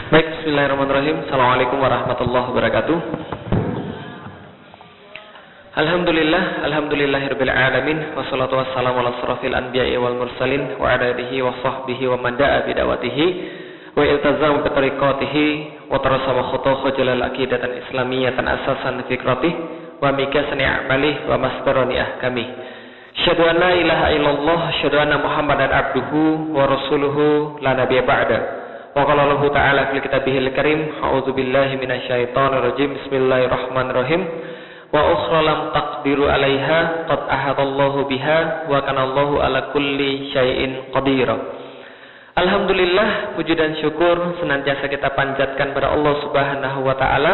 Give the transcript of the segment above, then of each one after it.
Baik, bismillahirrahmanirrahim. Assalamualaikum warahmatullahi wabarakatuh. Alhamdulillahirabbil alamin, wassalatu wassalamu ala asrofil anbiya'i wal mursalin wa ala alihi wa sahbihi wa man da'a bi da'watihi wa iltazama bi tariqatihi wa tarasama khutah jalal aqidatan islamiyatan asasan fikratih wa mikasani a'malih wa masdarani ahkamih. Asyhadu an la ilaha illallah, asyhadu anna Muhammadan abduhu wa rasuluhu la nabiyya ba'da. Wa qala Allah ta'ala fil kitabihil karim, a'udzu billahi minasyaitonir rajim. Bismillahirrahmanirrahim. Wa ukhra lam taqdiru 'alaiha qad ahadallahu biha wa kana Allahu 'ala kulli syai'in qadir. Alhamdulillah, puji dan syukur senantiasa kita panjatkan pada Allah Subhanahu wa taala,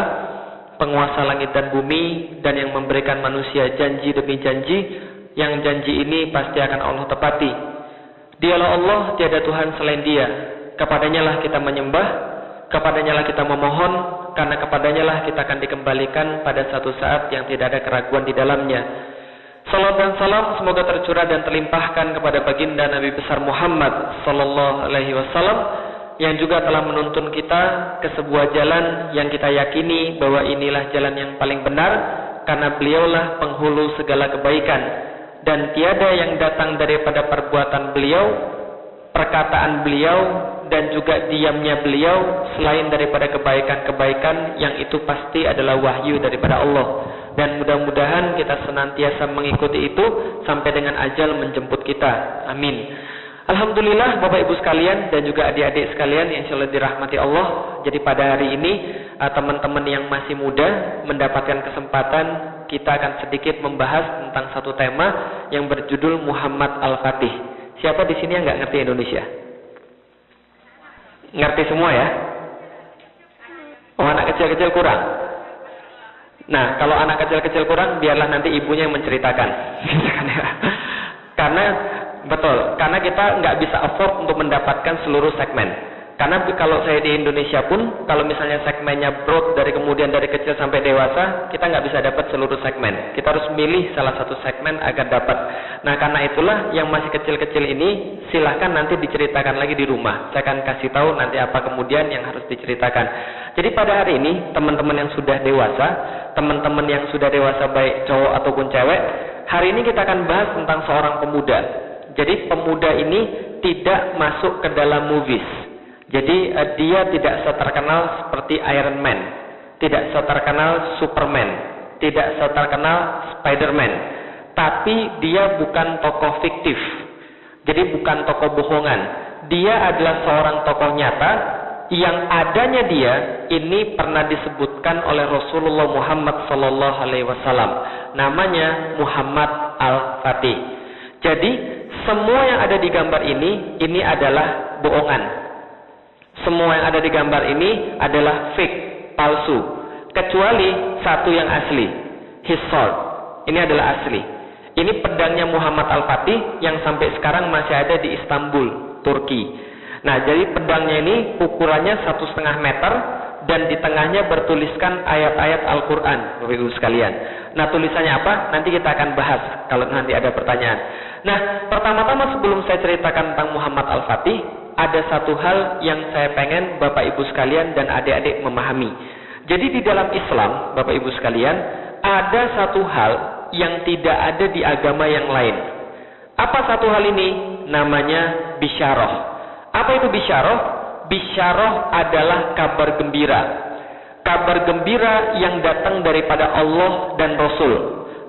penguasa langit dan bumi, dan yang memberikan manusia janji demi janji, yang janji ini pasti akan Allah tepati. Dialah Allah, tiada Tuhan selain Dia. Kepadanya lah kita menyembah, kepadanya lah kita memohon, karena kepadanya lah kita akan dikembalikan pada satu saat yang tidak ada keraguan di dalamnya. Salam dan salam semoga tercurah dan terlimpahkan kepada baginda Nabi besar Muhammad sallallahu alaihi wasallam, yang juga telah menuntun kita ke sebuah jalan yang kita yakini bahwa inilah jalan yang paling benar, karena beliaulah penghulu segala kebaikan, dan tiada yang datang daripada perbuatan beliau, perkataan beliau, dan juga diamnya beliau selain daripada kebaikan-kebaikan yang itu pasti adalah wahyu daripada Allah. Dan mudah-mudahan kita senantiasa mengikuti itu sampai dengan ajal menjemput kita. Amin. Alhamdulillah Bapak Ibu sekalian dan juga adik-adik sekalian yang insyaallah dirahmati Allah. Jadi pada hari ini teman-teman yang masih muda mendapatkan kesempatan, kita akan sedikit membahas tentang satu tema yang berjudul Muhammad Al-Fatih. Siapa di sini yang nggak ngerti Indonesia? Ngerti semua ya? Oh, anak kecil-kecil kurang. Nah, kalau anak kecil-kecil kurang, biarlah nanti ibunya yang menceritakan. Karena betul, karena kita nggak bisa afford untuk mendapatkan seluruh segmen. Karena kalau saya di Indonesia pun, kalau misalnya segmennya broad dari kemudian dari kecil sampai dewasa, kita nggak bisa dapat seluruh segmen. Kita harus milih salah satu segmen agar dapat. Nah, karena itulah yang masih kecil-kecil ini, silahkan nanti diceritakan lagi di rumah. Saya akan kasih tahu nanti apa kemudian yang harus diceritakan. Jadi pada hari ini, teman-teman yang sudah dewasa, teman-teman yang sudah dewasa baik cowok ataupun cewek, hari ini kita akan bahas tentang seorang pemuda. Jadi pemuda ini tidak masuk ke dalam movies. Jadi dia tidak seterkenal seperti Iron Man, tidak seterkenal Superman, tidak seterkenal Spiderman, tapi dia bukan tokoh fiktif. Jadi bukan tokoh bohongan. Dia adalah seorang tokoh nyata yang adanya dia ini pernah disebutkan oleh Rasulullah Muhammad sallallahu alaihi wasallam. Namanya Muhammad Al-Fatih. Jadi semua yang ada di gambar ini adalah bohongan. Semua yang ada di gambar ini adalah fake, palsu. Kecuali satu yang asli, his sword. Ini adalah asli. Ini pedangnya Muhammad Al-Fatih yang sampai sekarang masih ada di Istanbul, Turki. Nah, jadi pedangnya ini ukurannya 1,5 meter dan di tengahnya bertuliskan ayat-ayat Al-Quran, Bapak Ibu sekalian. Nah, tulisannya apa? Nanti kita akan bahas kalau nanti ada pertanyaan. Nah, pertama-tama sebelum saya ceritakan tentang Muhammad Al-Fatih, ada satu hal yang saya pengen Bapak Ibu sekalian dan adik-adik memahami. Jadi di dalam Islam, Bapak Ibu sekalian, ada satu hal yang tidak ada di agama yang lain. Apa satu hal ini? Namanya bisyarah. Apa itu bisyarah? Bisyarah adalah kabar gembira. Kabar gembira yang datang daripada Allah dan Rasul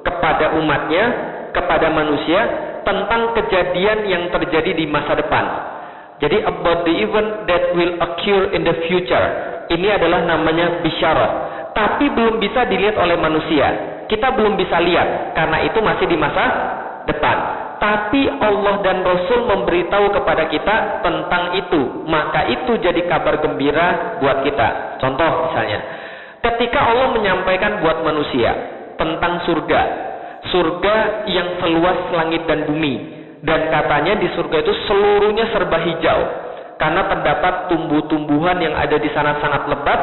kepada umatnya, kepada manusia, tentang kejadian yang terjadi di masa depan. Jadi about the event that will occur in the future. Ini adalah namanya bisyarah. Tapi belum bisa dilihat oleh manusia. Kita belum bisa lihat karena itu masih di masa depan. Tapi Allah dan Rasul memberitahu kepada kita tentang itu. Maka itu jadi kabar gembira buat kita. Contoh misalnya, ketika Allah menyampaikan buat manusia tentang surga. Surga yang seluas langit dan bumi. Dan katanya di surga itu seluruhnya serba hijau. Karena terdapat tumbuh-tumbuhan yang ada di sana sangat lebat,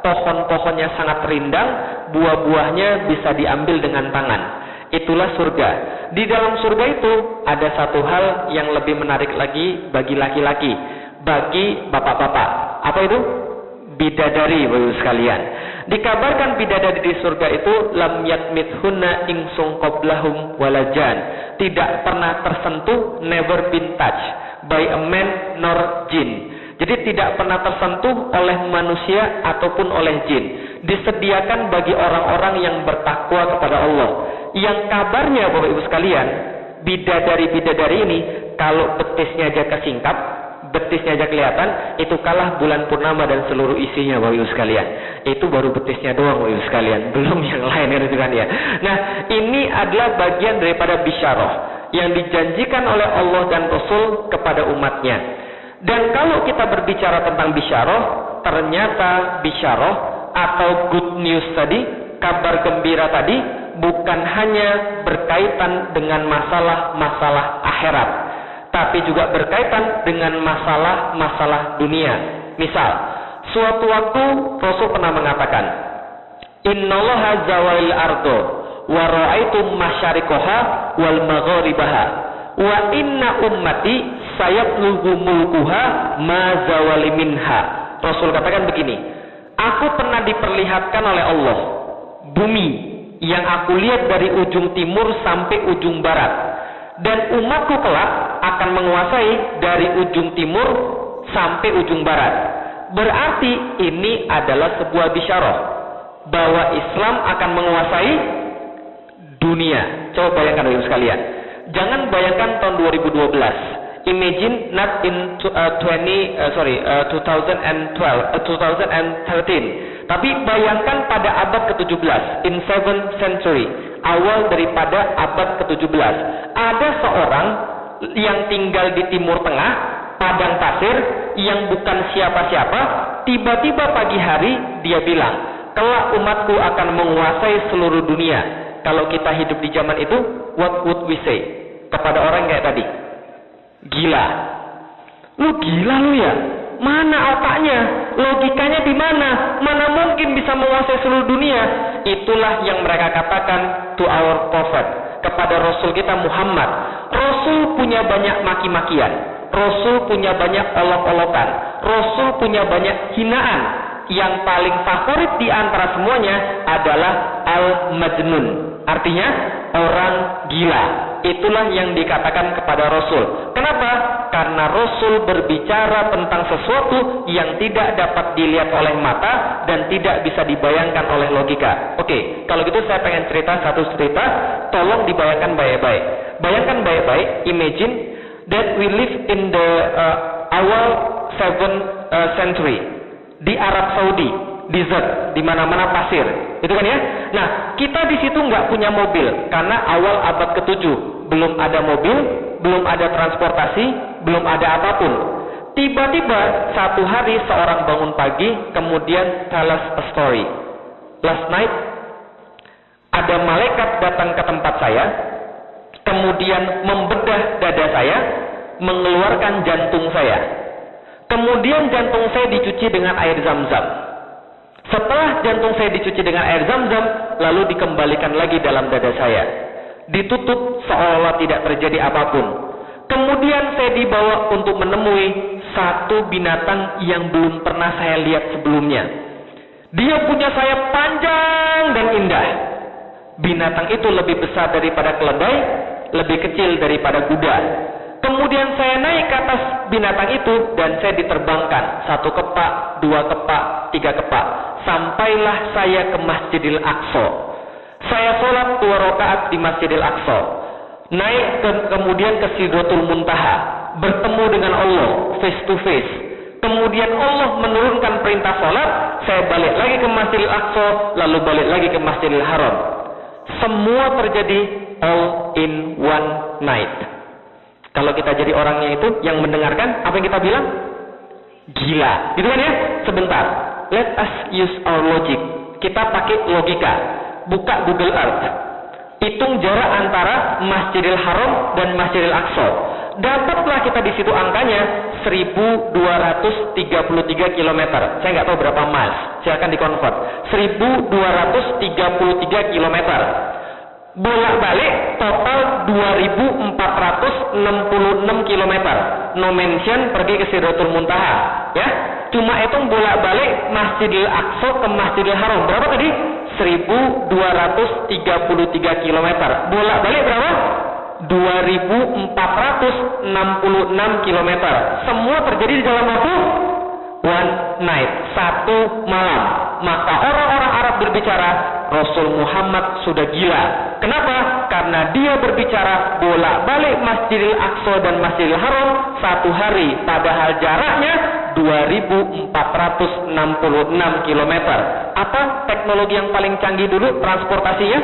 pohon-pohonnya sangat rindang, buah-buahnya bisa diambil dengan tangan. Itulah surga. Di dalam surga itu ada satu hal yang lebih menarik lagi bagi laki-laki, bagi bapak-bapak. Apa itu? bidadari, Bapak sekalian. Dikabarkan bidadari di surga itu lam yatmithunna insung qablahum walajan, tidak pernah tersentuh, never been touched by a man nor jin. Jadi tidak pernah tersentuh oleh manusia ataupun oleh jin. Disediakan bagi orang-orang yang bertakwa kepada Allah. Yang kabarnya Bapak Ibu sekalian, bidadari-bidadari ini kalau betisnya aja kesingkap, betisnya aja kelihatan, itu kalah bulan purnama dan seluruh isinya Bapak Ibu sekalian. Itu baru betisnya doang Bapak Ibu sekalian, belum yang lain itu kan ya. Nah, ini adalah bagian daripada bisyarah yang dijanjikan oleh Allah dan Rasul kepada umatnya. Dan kalau kita berbicara tentang bisyarah, ternyata bisyarah atau good news tadi, kabar gembira tadi, bukan hanya berkaitan dengan masalah-masalah akhirat, tapi juga berkaitan dengan masalah-masalah dunia. Misal, suatu waktu Rasul pernah mengatakan, Innallaha zawalil ardo wa ra'aitu masyariqaha wal magharibaha wa inna ummati sayablugu mulkuha ma zawali minha. Rasul katakan begini, aku pernah diperlihatkan oleh Allah bumi yang aku lihat dari ujung timur sampai ujung barat, dan umatku kelak akan menguasai dari ujung timur sampai ujung barat. Berarti ini adalah sebuah bisyarah bahwa Islam akan menguasai dunia. Coba bayangkan Bapak Ibu sekalian. Jangan bayangkan tahun 2012. Imagine not in 2013. Tapi bayangkan pada abad ke-17, in 7th century, awal daripada abad ke-17. Ada seorang yang tinggal di Timur Tengah, padang pasir, yang bukan siapa-siapa, tiba-tiba pagi hari dia bilang, kelak umatku akan menguasai seluruh dunia. Kalau kita hidup di zaman itu, what would we say? Kepada orang kayak tadi, gila. Lu gila lu ya? Mana otaknya? Logikanya di mana? Mana mungkin bisa menguasai seluruh dunia? Itulah yang mereka katakan to our prophet, kepada Rasul kita Muhammad. Rasul punya banyak maki-makian, Rasul punya banyak olok-olokan, Rasul punya banyak hinaan. Yang paling favorit di antara semuanya adalah al-majnun, artinya orang gila. Itulah yang dikatakan kepada Rasul. Kenapa? Karena Rasul berbicara tentang sesuatu yang tidak dapat dilihat oleh mata dan tidak bisa dibayangkan oleh logika. Oke, kalau gitu saya pengen cerita satu cerita, tolong dibayangkan baik-baik. Bayangkan baik-baik, imagine that we live in the awal 7th century di Arab Saudi, desert, di mana-mana pasir, itu kan ya. Nah, kita di situ nggak punya mobil karena awal abad ke-7 belum ada mobil, belum ada transportasi, belum ada apapun. Tiba-tiba satu hari seorang bangun pagi, kemudian tell us a story. Last night ada malaikat datang ke tempat saya, kemudian membedah dada saya, mengeluarkan jantung saya. Kemudian jantung saya dicuci dengan air zam-zam. Setelah jantung saya dicuci dengan air zam-zam, lalu dikembalikan lagi dalam dada saya. Ditutup seolah-olah tidak terjadi apapun. Kemudian saya dibawa untuk menemui satu binatang yang belum pernah saya lihat sebelumnya. Dia punya sayap panjang dan indah. Binatang itu lebih besar daripada keledai, lebih kecil daripada kuda. Kemudian saya naik ke atas binatang itu dan saya diterbangkan 1 kepak, 2 kepak, 3 kepak. Sampailah saya ke Masjidil Aqsa. Saya sholat 2 rakaat di Masjidil Aqsa. Naik kemudian ke Sidratul Muntaha, bertemu dengan Allah face to face. Kemudian Allah menurunkan perintah sholat, saya balik lagi ke Masjidil Aqsa, lalu balik lagi ke Masjidil Haram. Semua terjadi all in one night. Kalau kita jadi orangnya itu yang mendengarkan, apa yang kita bilang? Gila, gitu kan ya? Sebentar, let us use our logic. Kita pakai logika. Buka Google Earth. Hitung jarak antara Masjidil Haram dan Masjidil Aqsa. Dapatlah kita di situ angkanya 1233 km. Saya nggak tahu berapa miles. Silakan dikonvert. 1233 km. Bolak-balik total 2466 km. No mention pergi ke Sidratul Muntaha, ya. cuma hitung bolak-balik Masjidil Aqsa ke Masjidil Haram. Berapa tadi? 1233 km. Bolak-balik berapa? 2466 km. Semua terjadi di dalam waktu one night, satu malam. Maka orang-orang Arab berbicara, Rasul Muhammad sudah gila. Kenapa? Karena dia berbicara bolak-balik Masjidil Aqsa dan Masjidil Haram satu hari, padahal jaraknya 2466 km. Apa teknologi yang paling canggih dulu transportasinya?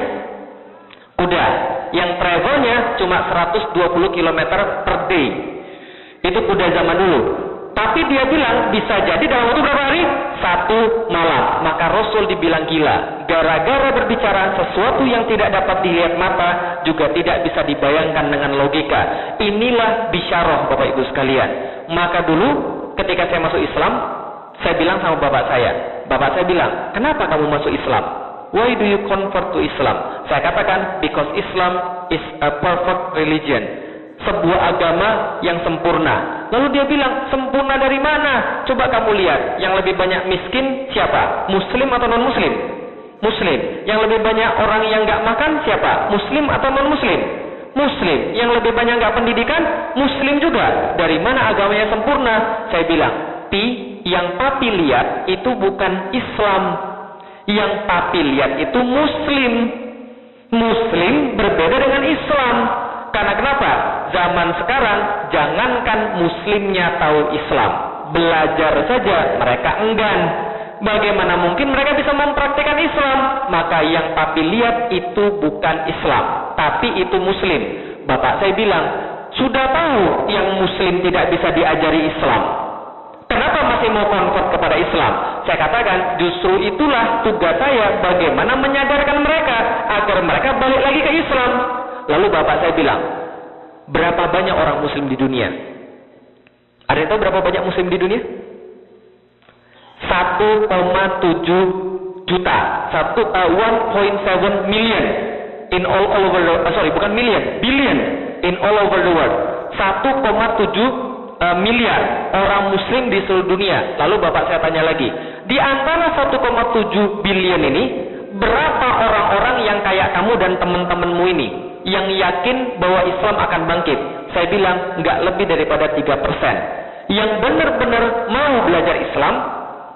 Kuda. Yang travelnya cuma 120 km per day. Itu kuda zaman dulu. Tapi dia bilang bisa jadi dalam waktu berapa hari? Satu malam. Maka Rasul dibilang gila. Gara-gara berbicara sesuatu yang tidak dapat dilihat mata, juga tidak bisa dibayangkan dengan logika. Inilah bisyarah Bapak Ibu sekalian. Maka dulu ketika saya masuk Islam, saya bilang sama bapak saya bilang, kenapa kamu masuk Islam? Why do you convert to Islam? Saya katakan, because Islam is a perfect religion. Sebuah agama yang sempurna. Lalu dia bilang, sempurna dari mana? Coba kamu lihat, yang lebih banyak miskin siapa? Muslim atau non-muslim? Muslim. Yang lebih banyak orang yang nggak makan siapa? Muslim atau non-muslim? Muslim. Yang lebih banyak nggak pendidikan? Muslim juga. Dari mana agamanya sempurna? Saya bilang, yang papi lihat itu bukan Islam. Yang papi lihat itu Muslim. Muslim berbeda dengan Islam. Karena kenapa? Zaman sekarang jangankan muslimnya tahu Islam, belajar saja mereka enggan. Bagaimana mungkin mereka bisa mempraktikkan Islam? Maka yang papi lihat itu bukan Islam, tapi itu Muslim. Bapak saya bilang, sudah tahu yang Muslim tidak bisa diajari Islam, kenapa masih mau convert kepada Islam? Saya katakan, justru itulah tugas saya, bagaimana menyadarkan mereka agar mereka balik lagi ke Islam. Lalu bapak saya bilang, berapa banyak orang Muslim di dunia? Ada yang tahu berapa banyak Muslim di dunia? 1,7 juta, 1.7 million in all over the bukan million, billion in all over the world. 1,7 miliar orang Muslim di seluruh dunia. Lalu bapak saya tanya lagi, di antara 1,7 billion ini, berapa orang-orang yang kayak kamu dan teman-temanmu ini yang yakin bahwa Islam akan bangkit? Saya bilang, nggak lebih daripada 3%. Yang benar-benar mau belajar Islam,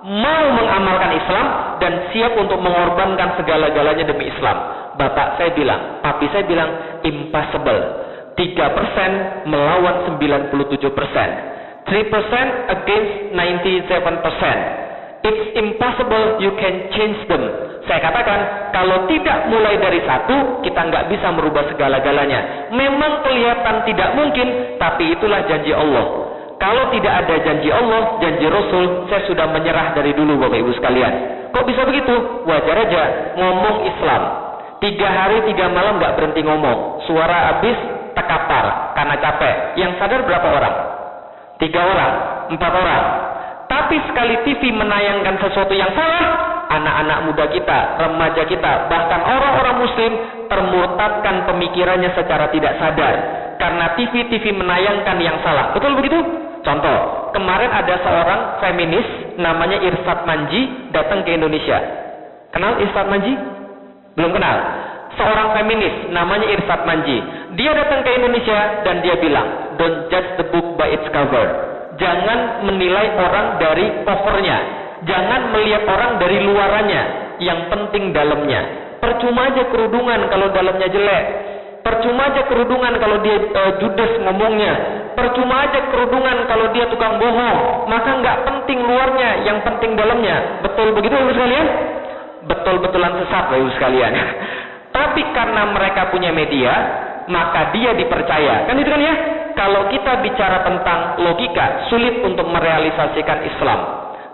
mau mengamalkan Islam, dan siap untuk mengorbankan segala-galanya demi Islam. Bapak saya bilang, papi saya bilang, impossible. 3% melawan 97%. 3% against 97%. It's impossible you can change them. Saya katakan, kalau tidak mulai dari satu, kita nggak bisa merubah segala-galanya. Memang kelihatan tidak mungkin, tapi itulah janji Allah. Kalau tidak ada janji Allah, janji Rasul, saya sudah menyerah dari dulu Bapak Ibu sekalian. Kok bisa begitu? Wajar aja, ngomong Islam 3 hari 3 malam nggak berhenti ngomong. Suara habis, terkapar karena capek. Yang sadar berapa orang? 3 orang, 4 orang. Tapi sekali TV menayangkan sesuatu yang salah, anak-anak muda kita, remaja kita, bahkan orang-orang Muslim termurtadkan pemikirannya secara tidak sadar karena TV menayangkan yang salah. Betul begitu? Contoh, kemarin ada seorang feminis namanya Irsad Manji datang ke Indonesia. Kenal Irsad Manji? Belum kenal. Seorang feminis namanya Irsad Manji. Dia datang ke Indonesia dan dia bilang, don't judge the book by its cover. Jangan menilai orang dari covernya. Jangan melihat orang dari luarannya. Yang penting dalamnya. Percuma aja kerudungan kalau dalamnya jelek. Percuma aja kerudungan kalau dia judes ngomongnya. Percuma aja kerudungan kalau dia tukang bohong. Maka nggak penting luarnya, yang penting dalamnya. Betul begitu Ibu sekalian? Betul-betulan sesat Ibu sekalian. Tapi karena mereka punya media, maka dia dipercaya. Kan itu kan ya? Kalau kita bicara tentang logika, sulit untuk merealisasikan Islam.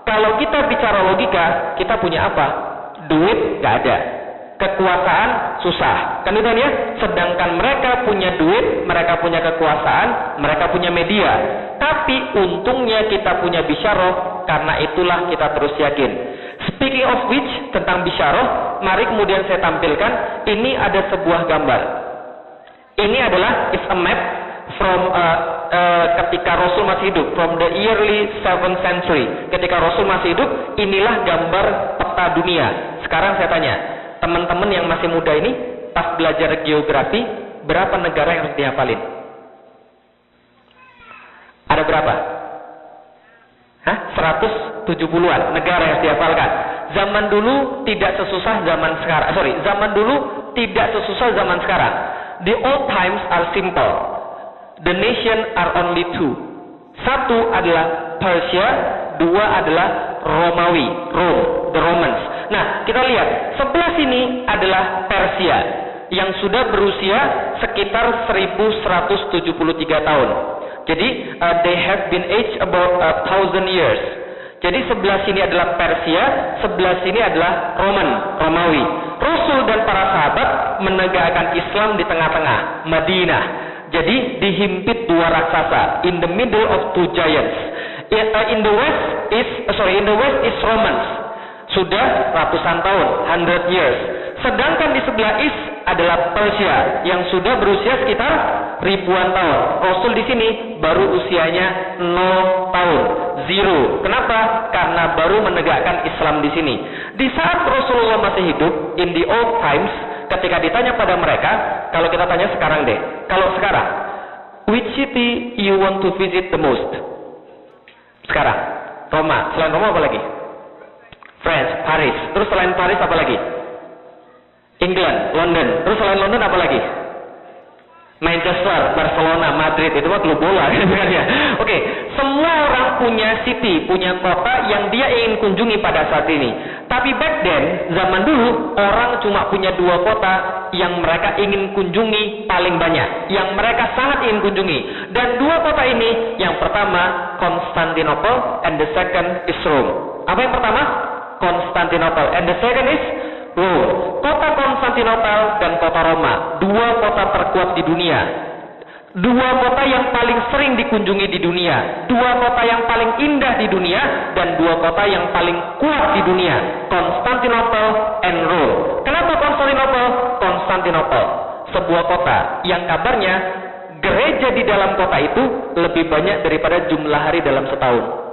Kalau kita bicara logika, kita punya apa? Duit nggak ada. Kekuasaan susah. Kan itu kan ya? Sedangkan mereka punya duit, mereka punya kekuasaan, mereka punya media. Tapi untungnya kita punya bisyarah, karena itulah kita terus yakin. Speaking of which, tentang bisyarah, mari kemudian saya tampilkan. Ini ada sebuah gambar. Ini adalah is a map ketika Rasul masih hidup, from the early 7th century, ketika Rasul masih hidup, inilah gambar peta dunia. Sekarang saya tanya, teman-teman yang masih muda ini, pas belajar geografi, berapa negara yang harus dihafalin? Ada berapa? 170-an negara yang harus dihafalkan. Zaman dulu tidak sesusah zaman sekarang. Zaman dulu tidak sesusah zaman sekarang. The old times are simple. The nation are only two. Satu adalah Persia, dua adalah Romawi, Rome, the Romans. Nah, kita lihat, sebelah sini adalah Persia yang sudah berusia sekitar 1173 tahun. Jadi, they have been aged about 1,000 years. Jadi sebelah sini adalah Persia, sebelah sini adalah Romawi. Rasul dan para sahabat menegakkan Islam di tengah-tengah, Madinah. Jadi dihimpit dua raksasa, in the middle of two giants. In the west is Romans. Sudah ratusan tahun, 100 years. Sedangkan di sebelah east adalah Persia yang sudah berusia sekitar ribuan tahun. Rasul di sini baru usianya 0 tahun, 0. Kenapa? Karena baru menegakkan Islam di sini. Di saat Rasulullah masih hidup, in the old times, ketika ditanya pada mereka, kalau kita tanya sekarang deh, kalau sekarang, which city you want to visit the most? Sekarang, Roma. Selain Roma apa lagi? France, Paris. Terus selain Paris apa lagi? England, London. Terus selain London apa lagi? Manchester, Barcelona, Madrid. Itu mah klub bola sebenarnya. Oke, semua orang punya city, punya kota yang dia ingin kunjungi pada saat ini. Tapi back then, zaman dulu, orang cuma punya dua kota yang mereka ingin kunjungi paling banyak, yang mereka sangat ingin kunjungi. Dan dua kota ini, yang pertama Constantinople, and the second is Rome. Apa yang pertama? Constantinople, and the second is Rome. Kota Konstantinopel dan kota Roma, dua kota terkuat di dunia, dua kota yang paling sering dikunjungi di dunia, dua kota yang paling indah di dunia, dan dua kota yang paling kuat di dunia, Konstantinopel and Rome. Kenapa Konstantinopel? Sebuah kota yang kabarnya gereja di dalam kota itu lebih banyak daripada jumlah hari dalam setahun.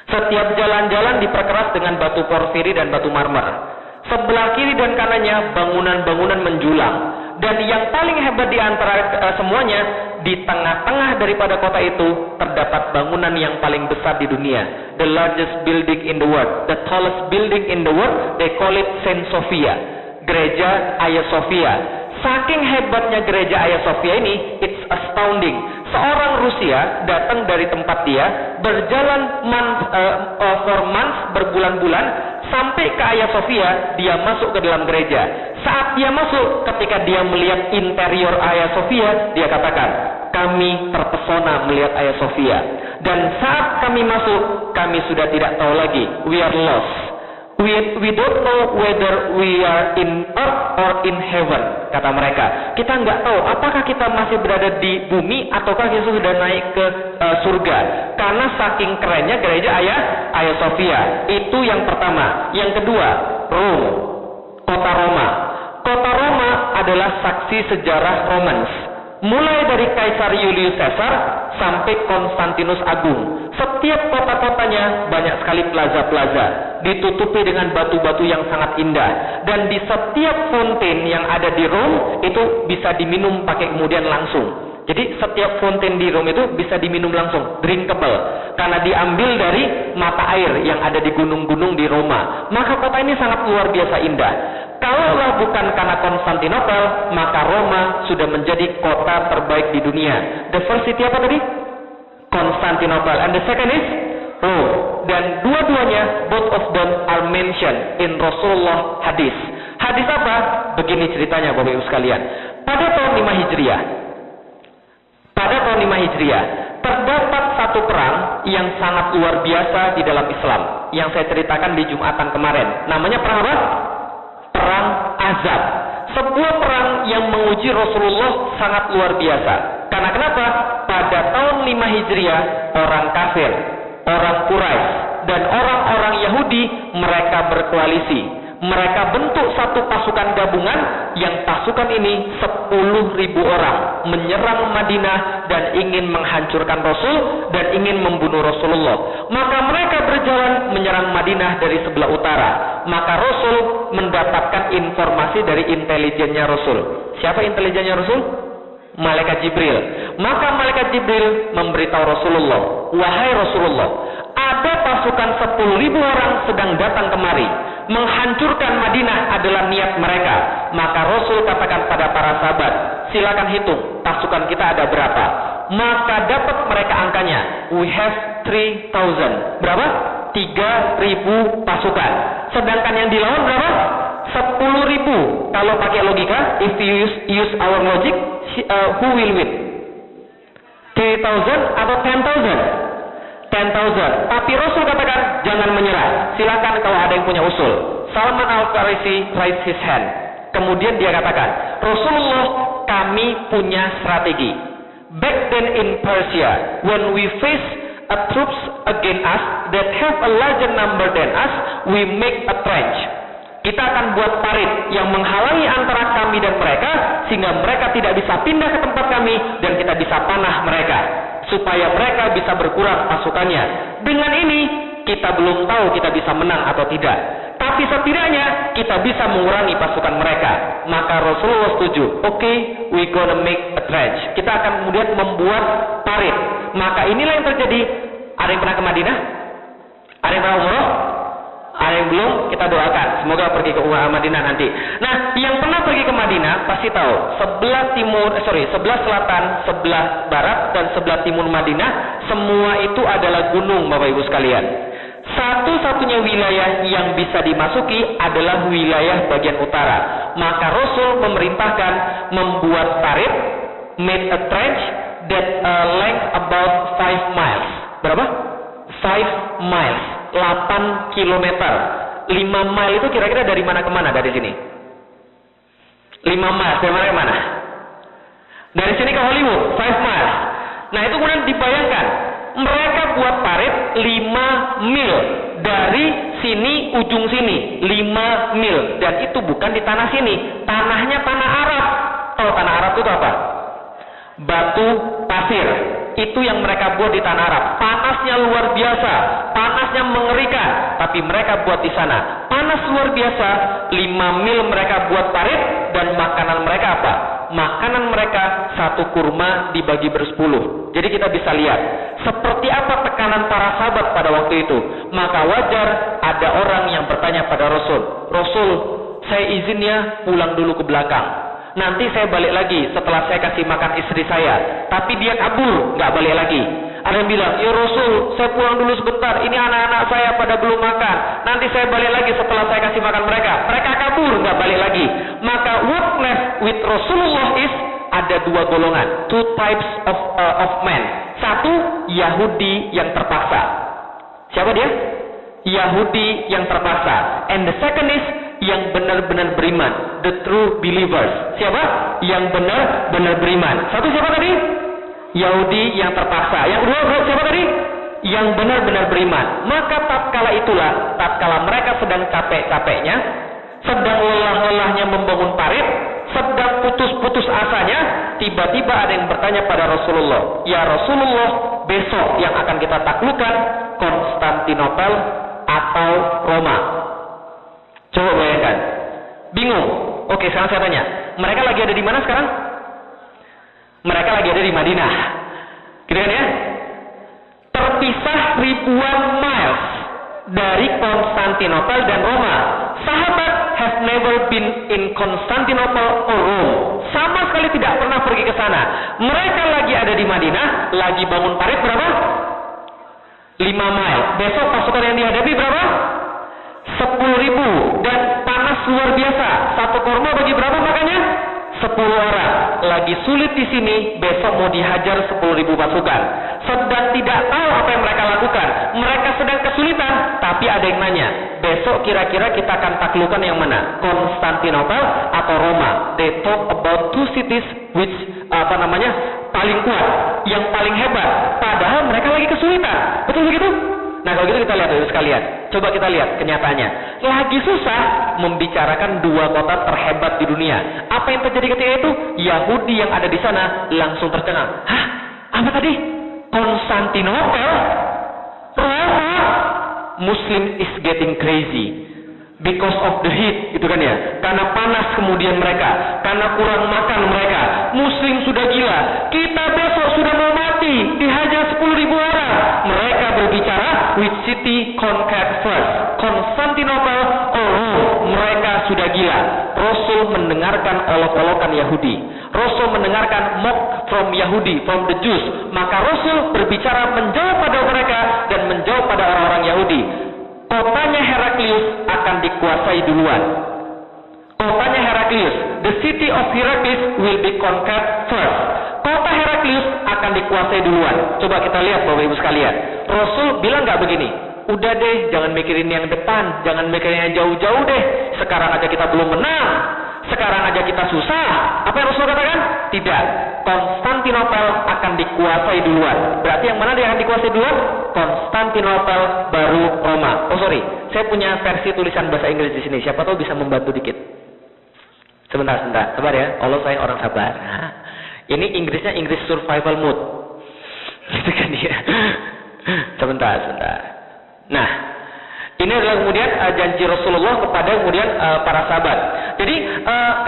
Setiap jalan-jalan diperkeras dengan batu porfiri dan batu marmer. Sebelah kiri dan kanannya bangunan-bangunan menjulang. Dan yang paling hebat di antara semuanya, di tengah-tengah daripada kota itu terdapat bangunan yang paling besar di dunia. The largest building in the world, the tallest building in the world, they call it Saint Sophia, Gereja Hagia Sophia. Saking hebatnya Gereja Hagia Sophia ini, it's astounding. Seorang Rusia datang dari tempat dia, berjalan for months, berbulan-bulan, sampai ke Hagia Sophia, dia masuk ke dalam gereja. Saat dia masuk, ketika dia melihat interior Hagia Sophia, dia katakan, kami terpesona melihat Hagia Sophia. Dan saat kami masuk, kami sudah tidak tahu lagi, we are lost. We don't know whether we are in earth or in heaven, kata mereka. Kita nggak tahu apakah kita masih berada di bumi ataukah kita sudah naik ke surga. Karena saking kerennya gereja Hagia Sophia. Itu yang pertama. Yang kedua, Rome, kota Roma. Kota Roma adalah saksi sejarah Romans. Mulai dari Kaisar Julius Caesar sampai Konstantinus Agung. Setiap kota-kotanya banyak sekali plaza-plaza, ditutupi dengan batu-batu yang sangat indah. Dan di setiap fonten yang ada di Rome itu bisa diminum pakai kemudian langsung. Jadi setiap fonten di Rome itu bisa diminum langsung, drinkable, karena diambil dari mata air yang ada di gunung-gunung di Roma. Maka kota ini sangat luar biasa indah. Kalaulah bukan karena Konstantinopel, maka Roma sudah menjadi kota terbaik di dunia. The first city apa tadi? Konstantinopel. And the second is Rome. Dan dua-duanya, both of them are mentioned in Rasulullah hadis. Hadis apa? Begini ceritanya Bapak Ibu sekalian. Pada tahun 5 Hijriah, terdapat satu perang yang sangat luar biasa di dalam Islam, yang saya ceritakan di Jumatan kemarin. Namanya perang apa? Perang Azab. Sebuah perang yang menguji Rasulullah sangat luar biasa. Karena kenapa? Pada tahun 5 Hijriah, orang kafir, orang Quraisy, dan orang-orang Yahudi, mereka berkoalisi. Mereka bentuk satu pasukan gabungan yang pasukan ini 10.000 orang menyerang Madinah dan ingin menghancurkan Rasul dan ingin membunuh Rasulullah. Maka mereka berjalan menyerang Madinah dari sebelah utara. Maka Rasul mendapatkan informasi dari intelijennya Rasul. Siapa intelijennya Rasul? Malaikat Jibril. Maka Malaikat Jibril memberitahu Rasulullah, wahai Rasulullah, ada pasukan 10.000 orang sedang datang kemari. Menghancurkan Madinah adalah niat mereka. Maka Rasul katakan pada para sahabat, silakan hitung pasukan kita ada berapa. Maka dapat mereka angkanya, we have 3,000. Berapa? 3.000 pasukan. Sedangkan yang dilawan berapa? 10.000. Kalau pakai logika, if you use our logic, who will win? 3,000 atau 10,000? 10,000. Tapi Rasul katakan jangan menyerah. Silakan kalau ada yang punya usul. Salman Al-Farisi raise his hand. Kemudian dia katakan, Rasulullah, kami punya strategi. Back then in Persia, when we face a troops against us that have a larger number than us, we make a trench. Kita akan buat parit yang menghalangi antara kami dan mereka, sehingga mereka tidak bisa pindah ke tempat kami dan kita bisa panah mereka, supaya mereka bisa berkurang pasukannya. Dengan ini kita belum tahu kita bisa menang atau tidak, tapi setidaknya kita bisa mengurangi pasukan mereka. Maka Rasulullah setuju. Okay, we gonna make a trench. Kita akan kemudian membuat parit. Maka inilah yang terjadi. Ada yang pernah ke Madinah? Ada yang pernah umroh? Ada yang belum? Kita doakan semoga pergi ke Madinah nanti. Nah, yang pernah pergi ke Madinah pasti tahu sebelah selatan, sebelah barat dan sebelah timur Madinah semua itu adalah gunung, Bapak Ibu sekalian. Satu-satunya wilayah yang bisa dimasuki adalah wilayah bagian utara. Maka Rasul memerintahkan membuat parit, made a trench that length about 5 miles. Berapa? 5 miles. 8 kilometer. 5 mile itu kira-kira dari mana ke mana dari sini? 5 miles dari mana ke mana? Dari sini ke Hollywood, 5 miles. Nah, itu kemudian dibayangkan, mereka buat parit 5 mil dari sini ujung sini, 5 mil, dan itu bukan di tanah sini, tanahnya tanah Arab. Tahu tanah Arab itu apa? Batu pasir. Itu yang mereka buat di tanah Arab. Panasnya luar biasa, panasnya mengerikan, tapi mereka buat di sana. Panas luar biasa, 5 mil mereka buat parit, dan makanan mereka apa? Makanan mereka satu kurma dibagi bersepuluh. Jadi kita bisa lihat seperti apa tekanan para sahabat pada waktu itu. Maka wajar ada orang yang bertanya pada Rasul, Rasul, saya izinnya pulang dulu ke belakang. Nanti saya balik lagi setelah saya kasih makan istri saya. Tapi dia kabur, nggak balik lagi. Ada yang bilang, ya Rasul, saya pulang dulu sebentar. Ini anak-anak saya pada belum makan. Nanti saya balik lagi setelah saya kasih makan mereka. Mereka kabur, nggak balik lagi. Maka what left with Rasulullah is ada dua golongan, two types of men. Satu, Yahudi yang terpaksa. Siapa dia? Yahudi yang terpaksa. And the second is yang benar-benar beriman, the true believers. Siapa? Yang benar-benar beriman. Satu siapa tadi? Yahudi yang terpaksa. Yang kedua siapa tadi? Yang benar-benar beriman. Maka tatkala mereka sedang capek-capeknya, sedang lelah-lelahnya membangun parit, sedang putus-putus asanya, tiba-tiba ada yang bertanya pada Rasulullah, ya Rasulullah, besok yang akan kita taklukkan Konstantinopel atau Roma? Coba bayangkan, bingung. Oke, sekarang saya tanya, mereka lagi ada di mana sekarang? Mereka lagi ada di Madinah, gitu kan ya? Terpisah ribuan miles dari Konstantinopel dan Roma. Sahabat have never been in Constantinople or Rome. Sama sekali tidak pernah pergi ke sana. Mereka lagi ada di Madinah, lagi bangun parit berapa? 5 mile. Besok pasukan yang dihadapi berapa? 10.000 dan panas luar biasa. Satu kurma bagi berapa makanya? 10 orang. Lagi sulit di sini, besok mau dihajar 10.000 pasukan. Sedang tidak tahu apa yang mereka lakukan. Mereka sedang kesulitan, tapi ada yang nanya, besok kira-kira kita akan taklukkan yang mana? Konstantinopel atau Roma? They talk about two cities which paling kuat, yang paling hebat. Padahal mereka lagi kesulitan. Betul begitu? Nah kalau gitu kita lihat dulu sekalian. Coba kita lihat kenyataannya. Lagi susah membicarakan dua kota terhebat di dunia. Apa yang terjadi ketika itu? Yahudi yang ada di sana langsung tercengang. Hah? Apa tadi? Konstantinopel? Roma? Muslim is getting crazy. Because of the heat, gitu kan ya. Karena panas kemudian mereka, karena kurang makan mereka. Muslim sudah gila. Kita besok sudah mau mati, dihajar 10.000 orang. Mereka berbicara, which city conquered first? Konstantinopel or Rome? Mereka sudah gila. Rasul mendengarkan olok-olokan Yahudi. Rasul mendengarkan mock from Yahudi, from the Jews. Maka Rasul berbicara menjawab pada mereka dan menjawab pada orang-orang Yahudi. Kotanya Heraklius akan dikuasai duluan. Kotanya Heraklius, the city of Heraklius will be conquered first. Kota Heraklius akan dikuasai duluan. Coba kita lihat Bapak Ibu sekalian. Rasul bilang nggak begini. Udah deh, jangan mikirin yang depan, jangan mikirin yang jauh-jauh deh. Sekarang aja kita belum menang. Sekarang aja kita susah. Apa yang Rasul katakan? Tidak. Konstantinopel akan dikuasai duluan. Berarti yang mana dia akan dikuasai duluan? Konstantinopel baru Roma. Oh sorry, saya punya versi tulisan bahasa Inggris di sini. Siapa tahu bisa membantu dikit. Sebentar. Sabar ya. Allah sayang orang sabar. Ini Inggrisnya Inggris survival mode. Gitu kan ya. Sebentar. Nah, ini adalah kemudian janji Rasulullah kepada kemudian para sahabat. Jadi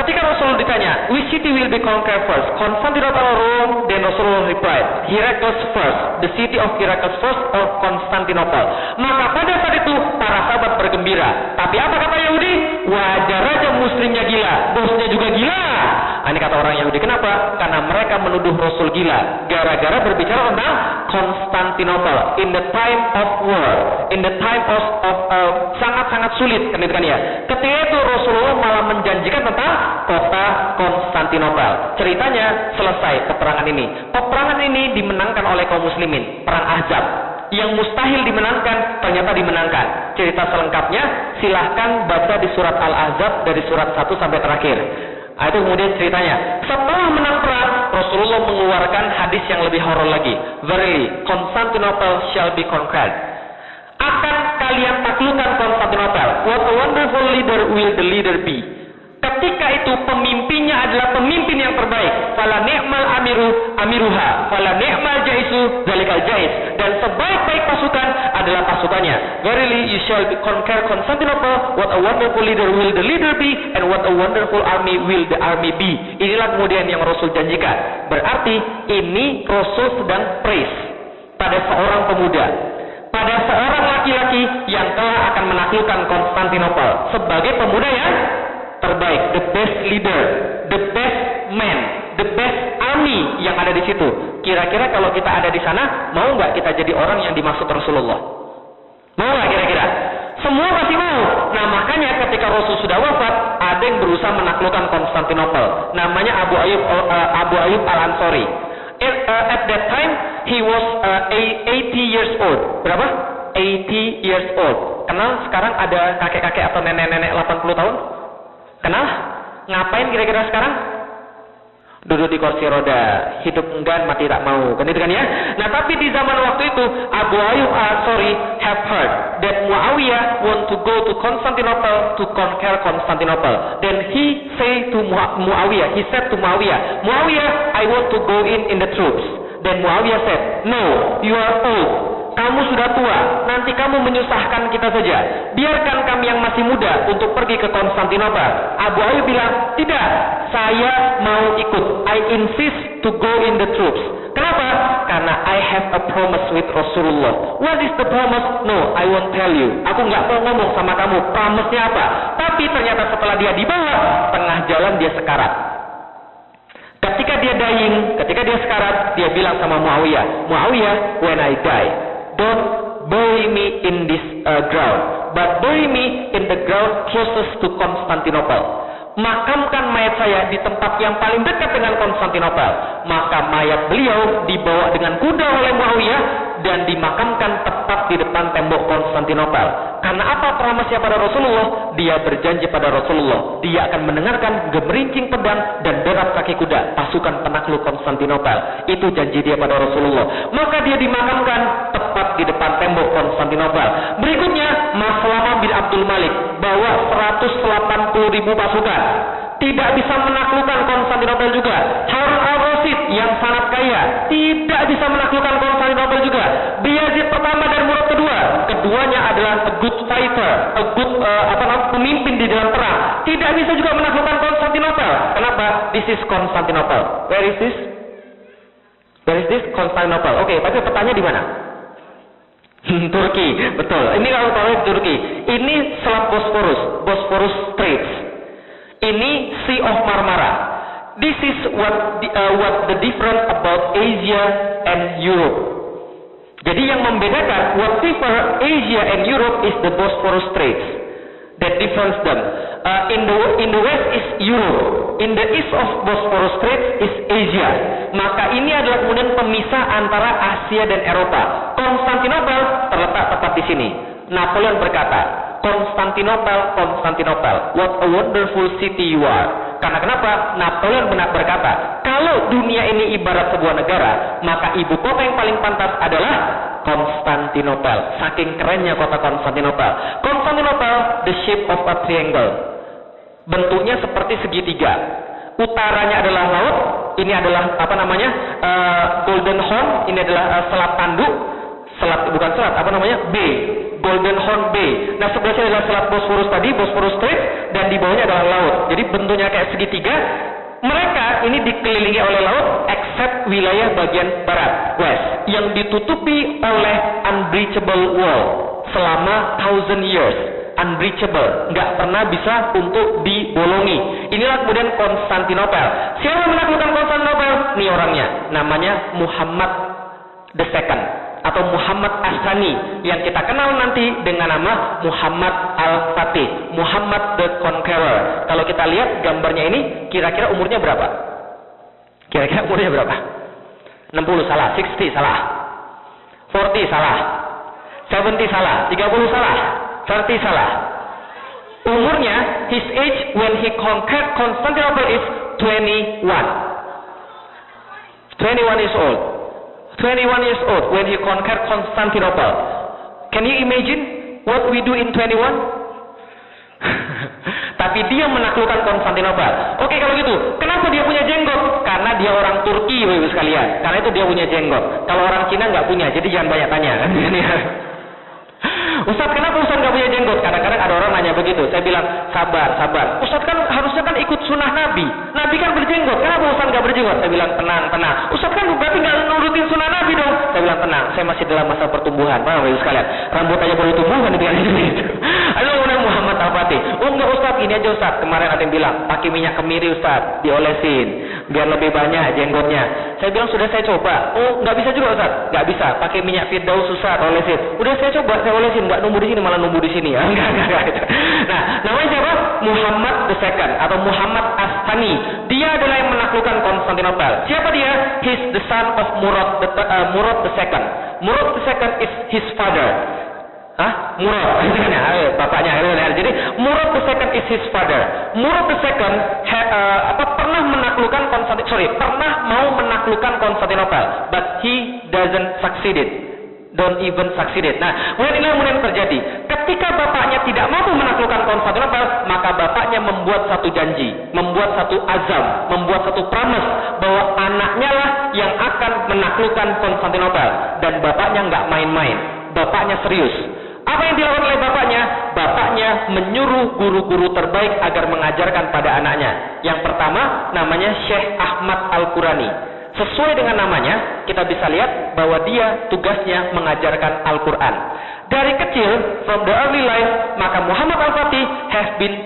ketika Rasulullah ditanya, which city will be conquered first? Constantinople or Rome? Then Rasulullah replied, Heraclius first. The city of Heraclius first or Constantinople? Maka pada saat itu para sahabat bergembira. Tapi apa kata Yahudi? Wajar aja muslimnya gila, bosnya juga gila. Ini kata orang Yahudi. Kenapa? Karena mereka menuduh Rasul gila gara-gara berbicara tentang Konstantinopel in the time of war, in the time of sangat-sangat sulit, kan itu kan ya. Ketika itu Rasulullah malah menjanjikan tentang kota Konstantinopel. Ceritanya selesai peperangan ini. Peperangan ini dimenangkan oleh kaum muslimin, perang Ahzab. Yang mustahil dimenangkan ternyata dimenangkan. Cerita selengkapnya silahkan baca di surat Al-Ahzab dari surat 1 sampai terakhir. Itu kemudian ceritanya. Setelah menang perang, Rasulullah mengeluarkan hadis yang lebih horor lagi. Verily, Constantinople shall be conquered. Akan kalian taklukkan Konstantinopel. What a wonderful leader will the leader be. Ketika itu pemimpinnya adalah pemimpin yang terbaik. Fala ni'mal amiruha, fala ni'mal jaisu zalikal jais. Dan sebaik-baik pasukan adalah pasukannya. Verily you shall conquer Constantinople. What a wonderful leader will the leader be, and what a wonderful army will the army be. Inilah kemudian yang Rasul janjikan. Berarti ini Rasul sedang praise pada seorang pemuda, pada seorang laki-laki yang telah akan menaklukkan Konstantinopel sebagai pemuda yang terbaik, the best leader, the best man, the best army yang ada di situ. Kira-kira kalau kita ada di sana, mau nggak kita jadi orang yang dimaksud Rasulullah? Mau nggak kira-kira? Semua pasti mau. Nah makanya ketika Rasul sudah wafat, ada yang berusaha menaklukkan Konstantinopel. Namanya Abu Ayyub Al-Ansari. At that time he was 80 years old. Berapa? 80 years old. Kenal sekarang ada kakek-kakek atau nenek-nenek 80 tahun? Kenal? Ngapain kira-kira sekarang? Duduk di kursi roda, hidup enggan, mati tak mau. Kan itu kan ya? Nah tapi di zaman waktu itu, Abu Ayyub Al-Ansari have heard that Muawiyah want to go to Constantinople to conquer Constantinople. Then he said to Muawiyah, Muawiyah, I want to go in the troops. Then Muawiyah said, no, you are old. Kamu sudah tua, nanti kamu menyusahkan kita saja. Biarkan kami yang masih muda untuk pergi ke Konstantinopel. Abu Ayyub bilang, tidak, saya mau ikut. I insist to go in the troops. Kenapa? Karena I have a promise with Rasulullah. What is the promise? No, I won't tell you. Aku nggak mau ngomong sama kamu, promise-nya apa. Tapi ternyata setelah dia dibawa, tengah jalan dia sekarat. Ketika dia dying, ketika dia sekarat, dia bilang sama Muawiyah, Muawiyah, when I die, don't bury me in this ground, but bury me in the ground closest to Constantinople. makamkan mayat saya di tempat yang paling dekat dengan Konstantinopel. Maka mayat beliau dibawa dengan kuda oleh Muawiyah dan dimakamkan tepat di depan tembok Konstantinopel. Karena apa promisnya pada Rasulullah? Dia berjanji pada Rasulullah, dia akan mendengarkan gemerincing pedang dan derap kaki kuda pasukan penakluk Konstantinopel. Itu janji dia pada Rasulullah. Maka dia dimakamkan tepat di depan tembok Konstantinopel. Berikutnya, Maslama bin Abdul Malik bawa 180.000 pasukan. Tidak bisa menaklukkan Konstantinopel juga. Harun al-Rasyid yang sangat kaya tidak bisa menaklukkan Konstantinopel juga. Bayezid pertama dan Murad kedua, keduanya adalah a good fighter, a good pemimpin di dalam perang. Tidak bisa juga menaklukkan Konstantinopel. Kenapa? This is Konstantinopel. Where is this? Where is this? Konstantinopel. Oke, tapi petanya di mana? Turki, betul. Ini kalau tahu Turki. Ini Selat Bosphorus Straits. Ini Sea of Marmara. This is what the difference about Asia and Europe. Jadi yang membedakan what differ Asia and Europe is the Bosphorus Straits. That difference them. In the west is Europe. In the east of Bosphorus Straits is Asia. Maka ini adalah kemudian pemisah antara Asia dan Eropa. Konstantinopel terletak tepat di sini. Napoleon berkata, Konstantinopel, what a wonderful city you are. Karena kenapa? Napoleon benar berkata, kalau dunia ini ibarat sebuah negara, maka ibu kota yang paling pantas adalah Konstantinopel. Saking kerennya kota Konstantinopel. Konstantinopel, the shape of a triangle. Bentuknya seperti segitiga. Utaranya adalah laut, ini adalah Golden Horn, ini adalah selat tanduk, Bay, Golden Horn Bay. Nah, sebelahnya adalah selat Bosphorus tadi, Bosphorus Strait, dan di bawahnya adalah laut. Jadi bentuknya kayak segitiga. Mereka ini dikelilingi oleh laut, except wilayah bagian barat, west, yang ditutupi oleh unbreachable wall selama 1000 years. Unbreachable, nggak pernah bisa untuk dibolongi. Inilah kemudian Konstantinopel. Siapa menaklukkan Konstantinopel? Ini orangnya, namanya Muhammad the Second atau Muhammad As-Sani yang kita kenal nanti dengan nama Muhammad Al-Fatih, Muhammad the Conqueror. Kalau kita lihat gambarnya ini, kira-kira umurnya berapa? Kira-kira umurnya berapa? 60 salah, 60 salah, 40 salah, 70 salah, 30 salah, 30 salah. Umurnya, his age when he conquered Constantinople is 21. 21 years old. 21 years old when he conquered Constantinople. Can you imagine what we do in 21? Tapi dia menaklukkan Konstantinopel. Oke, kalau gitu, kenapa dia punya jenggot? Karena dia orang Turki, Bapak sekalian. Karena itu dia punya jenggot. Kalau orang Cina nggak punya, jadi jangan banyak tanya. Ustaz, kenapa Ustaz nggak punya jenggot? Kadang-kadang ada orang nanya begitu. Saya bilang, sabar. Ustaz kan harusnya kan ikut sunnah Nabi. Nabi kan berjenggot. Kenapa Ustaz nggak berjenggot? Saya bilang, tenang. Ustaz kan berarti nggak nurutin sunnah Nabi dong. Saya bilang, tenang. Saya masih dalam masa pertumbuhan. Paham ya sekalian? Rambut aja baru tumbuhan itu yang gitu. Ayo kemudian Muhammad Al-Fatih. Oh enggak Ustaz, ini aja Ustaz. Kemarin ada yang bilang, pakai minyak kemiri Ustaz, diolesin biar lebih banyak jenggotnya. Saya bilang sudah saya coba. Oh nggak bisa juga Ustaz. Nggak bisa. Pakai minyak Firdaus Ustaz, olesin. Udah saya coba, saya olesin. Nggak numbuh di sini, malah numbuh di sini. Enggak. Nah, namanya siapa? Muhammad the Second atau Muhammad As-Sani. Dia adalah yang menaklukkan Konstantinopel. Siapa dia? He's the son of Murad the Second. Murad the Second is his father. Murad, bapaknya. Jadi Murad the Second is his father. Murad the Second pernah mau menaklukkan Konstantinopel, but he doesn't succeeded. Don't even succeeded. Nah, kemudian terjadi. Ketika bapaknya tidak mampu menaklukkan Konstantinopel, maka bapaknya membuat satu janji, membuat satu azam, membuat satu promise bahwa anaknya lah yang akan menaklukkan Konstantinopel. Dan bapaknya nggak main-main. Bapaknya serius. Apa yang dilakukan oleh bapaknya? Bapaknya menyuruh guru-guru terbaik agar mengajarkan pada anaknya. Yang pertama namanya Syekh Ahmad Al-Qurani. Sesuai dengan namanya, kita bisa lihat bahwa dia tugasnya mengajarkan Al-Quran. Dari kecil, from the early life, maka Muhammad Al-Fatih has been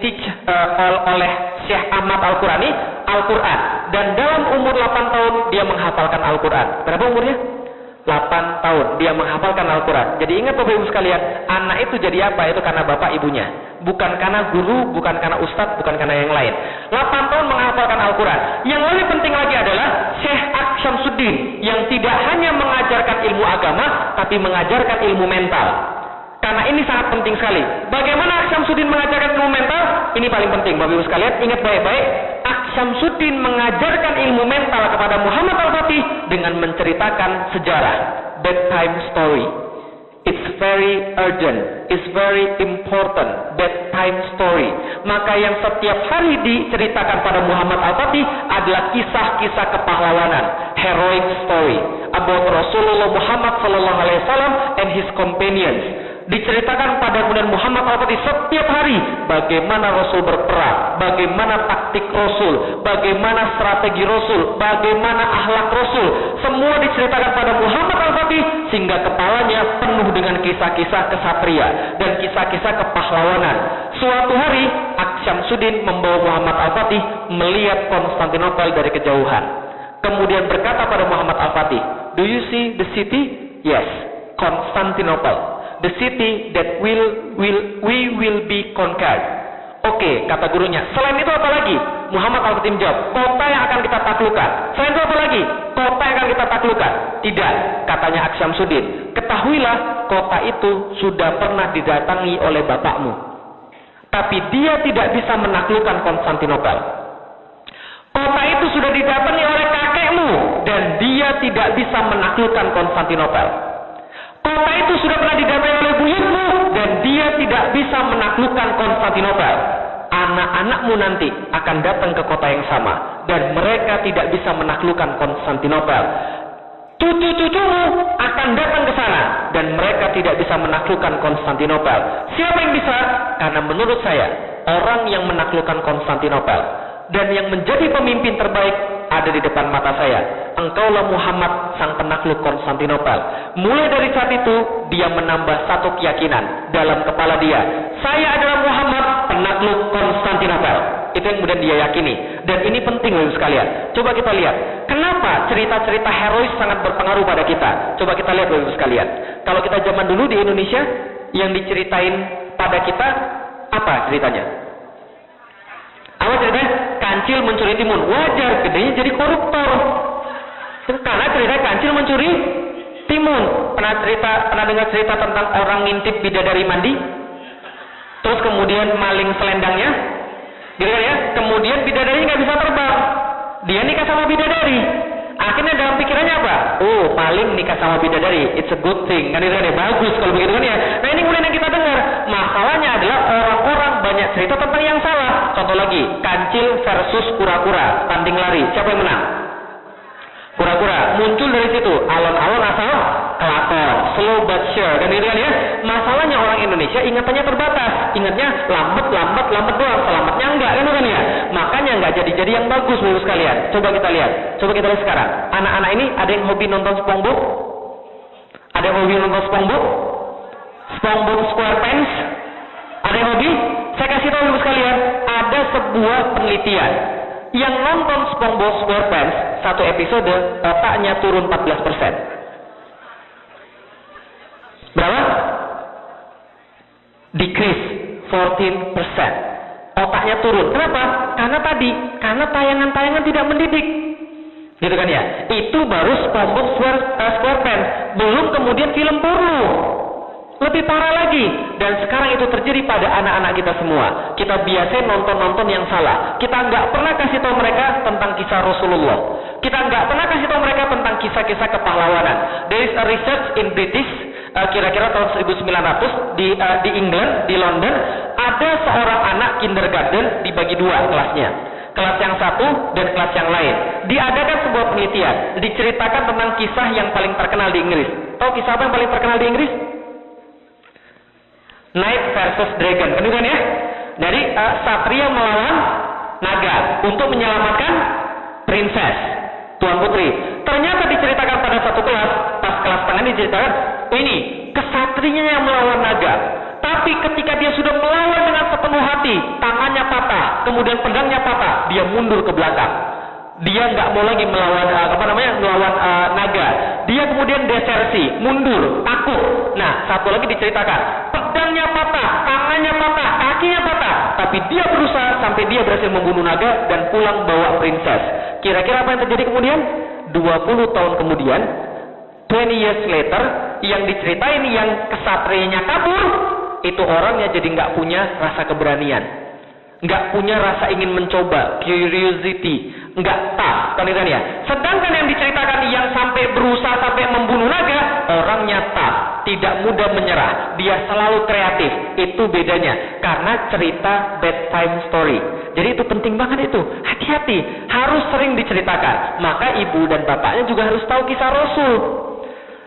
oleh Syekh Ahmad Al-Qurani Al-Quran. Dan dalam umur 8 tahun, dia menghafalkan Al-Quran. Berapa umurnya? 8 tahun dia menghafalkan Al-Quran. Jadi ingat Bapak Ibu sekalian, anak itu jadi apa? Itu karena bapak ibunya, bukan karena guru, bukan karena ustadz, bukan karena yang lain. 8 tahun menghafalkan Al-Quran. Yang lebih penting lagi adalah Syekh Syamsuddin yang tidak hanya mengajarkan ilmu agama, tapi mengajarkan ilmu mental. Karena ini sangat penting sekali. Bagaimana Syamsuddin mengajarkan ilmu mental? Ini paling penting Bapak Ibu sekalian, ingat baik-baik. Syamsuddin mengajarkan ilmu mental kepada Muhammad Al-Fatih dengan menceritakan sejarah, bedtime story. It's very urgent, it's very important, bedtime story. Maka yang setiap hari diceritakan pada Muhammad Al-Fatih adalah kisah-kisah kepahlawanan, heroic story about Rasulullah Muhammad SAW and his companions. Diceritakan pada kemudian Muhammad Al-Fatih setiap hari bagaimana Rasul berperang, bagaimana taktik Rasul, bagaimana strategi Rasul, bagaimana akhlak Rasul. Semua diceritakan pada Muhammad Al-Fatih sehingga kepalanya penuh dengan kisah-kisah kesatria dan kisah-kisah kepahlawanan. Suatu hari Syamsuddin membawa Muhammad Al-Fatih melihat Konstantinopel dari kejauhan. Kemudian berkata pada Muhammad Al-Fatih, "Do you see the city?" "Yes, Konstantinopel. The city that we will be conquered." Oke, kata gurunya. Selain itu apa lagi? Muhammad Al-Fatih menjawab, kota yang akan kita taklukkan. Selain itu apa lagi? Kota yang akan kita taklukkan. Tidak, katanya Syamsuddin. Ketahuilah, kota itu sudah pernah didatangi oleh bapakmu. Tapi dia tidak bisa menaklukkan Konstantinopel. Kota itu sudah didatangi oleh kakekmu dan dia tidak bisa menaklukkan Konstantinopel. Kota itu sudah pernah didatangi oleh buyutmu dan dia tidak bisa menaklukkan Konstantinopel. Anak-anakmu nanti akan datang ke kota yang sama dan mereka tidak bisa menaklukkan Konstantinopel. Cucu-cucumu akan datang ke sana dan mereka tidak bisa menaklukkan Konstantinopel. Siapa yang bisa? Karena menurut saya, orang yang menaklukkan Konstantinopel dan yang menjadi pemimpin terbaik ada di depan mata saya. Engkaulah Muhammad, sang penakluk Konstantinopel. Mulai dari saat itu, dia menambah satu keyakinan dalam kepala dia. Saya adalah Muhammad, penakluk Konstantinopel. Itu yang kemudian dia yakini. Dan ini penting Bapak sekalian. Coba kita lihat, kenapa cerita-cerita herois sangat berpengaruh pada kita. Coba kita lihat Bapak sekalian. Kalau kita zaman dulu di Indonesia, yang diceritain pada kita, apa ceritanya? Apa ceritanya? Kancil mencuri timun. Wajar, gedenya jadi koruptor. Karena cerita kancil mencuri timun. Pernah dengar cerita tentang orang ngintip bidadari mandi? Terus kemudian maling selendangnya? Gitu kan ya? Kemudian bidadari nggak bisa terbang. Dia nikah sama bidadari. Akhirnya dalam pikirannya apa? Oh, maling nikah sama bidadari. It's a good thing. Kan itu kan ya? Bagus kalau begitu kan ya? Nah ini kemudian yang kita dengar. Masalahnya adalah orang-orang banyak cerita tentang yang salah. Contoh lagi, kancil versus kura-kura. Tanding lari. Siapa yang menang? Kura-kura. Muncul dari situ. Alon-alon asal kelakon. Slow but sure. Dan itu kan ya? Masalahnya orang Indonesia ingatannya terbatas. Ingatnya lambat doang. Selamatnya enggak. Kan itu kan ya? Makanya enggak jadi yang bagus Bapak sekalian. Coba kita lihat sekarang. Anak-anak ini ada yang hobi nonton SpongeBob? Ada yang hobi nonton SpongeBob? SpongeBob SquarePants? Ada yang hobi? Saya kasih tahu Bapak sekalian, ada sebuah penelitian yang nonton SpongeBob SquarePants satu episode otaknya turun 14%. Berapa? Decrease 14%. Otaknya turun. Kenapa? Karena tayangan-tayangan tidak mendidik. Gitu kan ya? Itu baru SpongeBob SquarePants. Belum kemudian film porno. Lebih parah lagi. Dan sekarang itu terjadi pada anak-anak kita semua. Kita biasa nonton-nonton yang salah. Kita nggak pernah kasih tahu mereka tentang kisah Rasulullah. Kita nggak pernah kasih tahu mereka tentang kisah-kisah kepahlawanan. There is a research in British, kira-kira tahun 1900 di England, di London, ada seorang anak kindergarten dibagi dua kelasnya. Kelas yang satu dan kelas yang lain. Diadakan sebuah penelitian. Diceritakan tentang kisah yang paling terkenal di Inggris. Tahu kisah apa yang paling terkenal di Inggris? Knight versus Dragon, kan ya? Jadi satria melawan naga untuk menyelamatkan princess, tuan putri. Ternyata diceritakan pada satu kelas, pas kelas tengah diceritakan, ini kesatrianya yang melawan naga. Tapi ketika dia sudah melawan dengan sepenuh hati, tangannya patah, kemudian pedangnya patah, dia mundur ke belakang. Dia nggak mau lagi melawan melawan naga. Dia dia kemudian desersi, mundur, takut. Nah, satu lagi diceritakan, pedangnya patah, tangannya patah, kakinya patah, tapi dia berusaha sampai dia berhasil membunuh naga dan pulang bawa princess. Kira-kira apa yang terjadi kemudian? 20 tahun kemudian, 20 years later, yang diceritain yang kesatrianya kabur, itu orangnya jadi nggak punya rasa keberanian, nggak punya rasa ingin mencoba, curiosity, nggak tough, kan ya. Sedangkan yang diceritakan yang sampai berusaha sampai membunuh naga, orangnya tough, tidak mudah menyerah, dia selalu kreatif. Itu bedanya, karena cerita bedtime story. Jadi itu penting banget itu, hati-hati, harus sering diceritakan. Maka ibu dan bapaknya juga harus tahu kisah Rasul,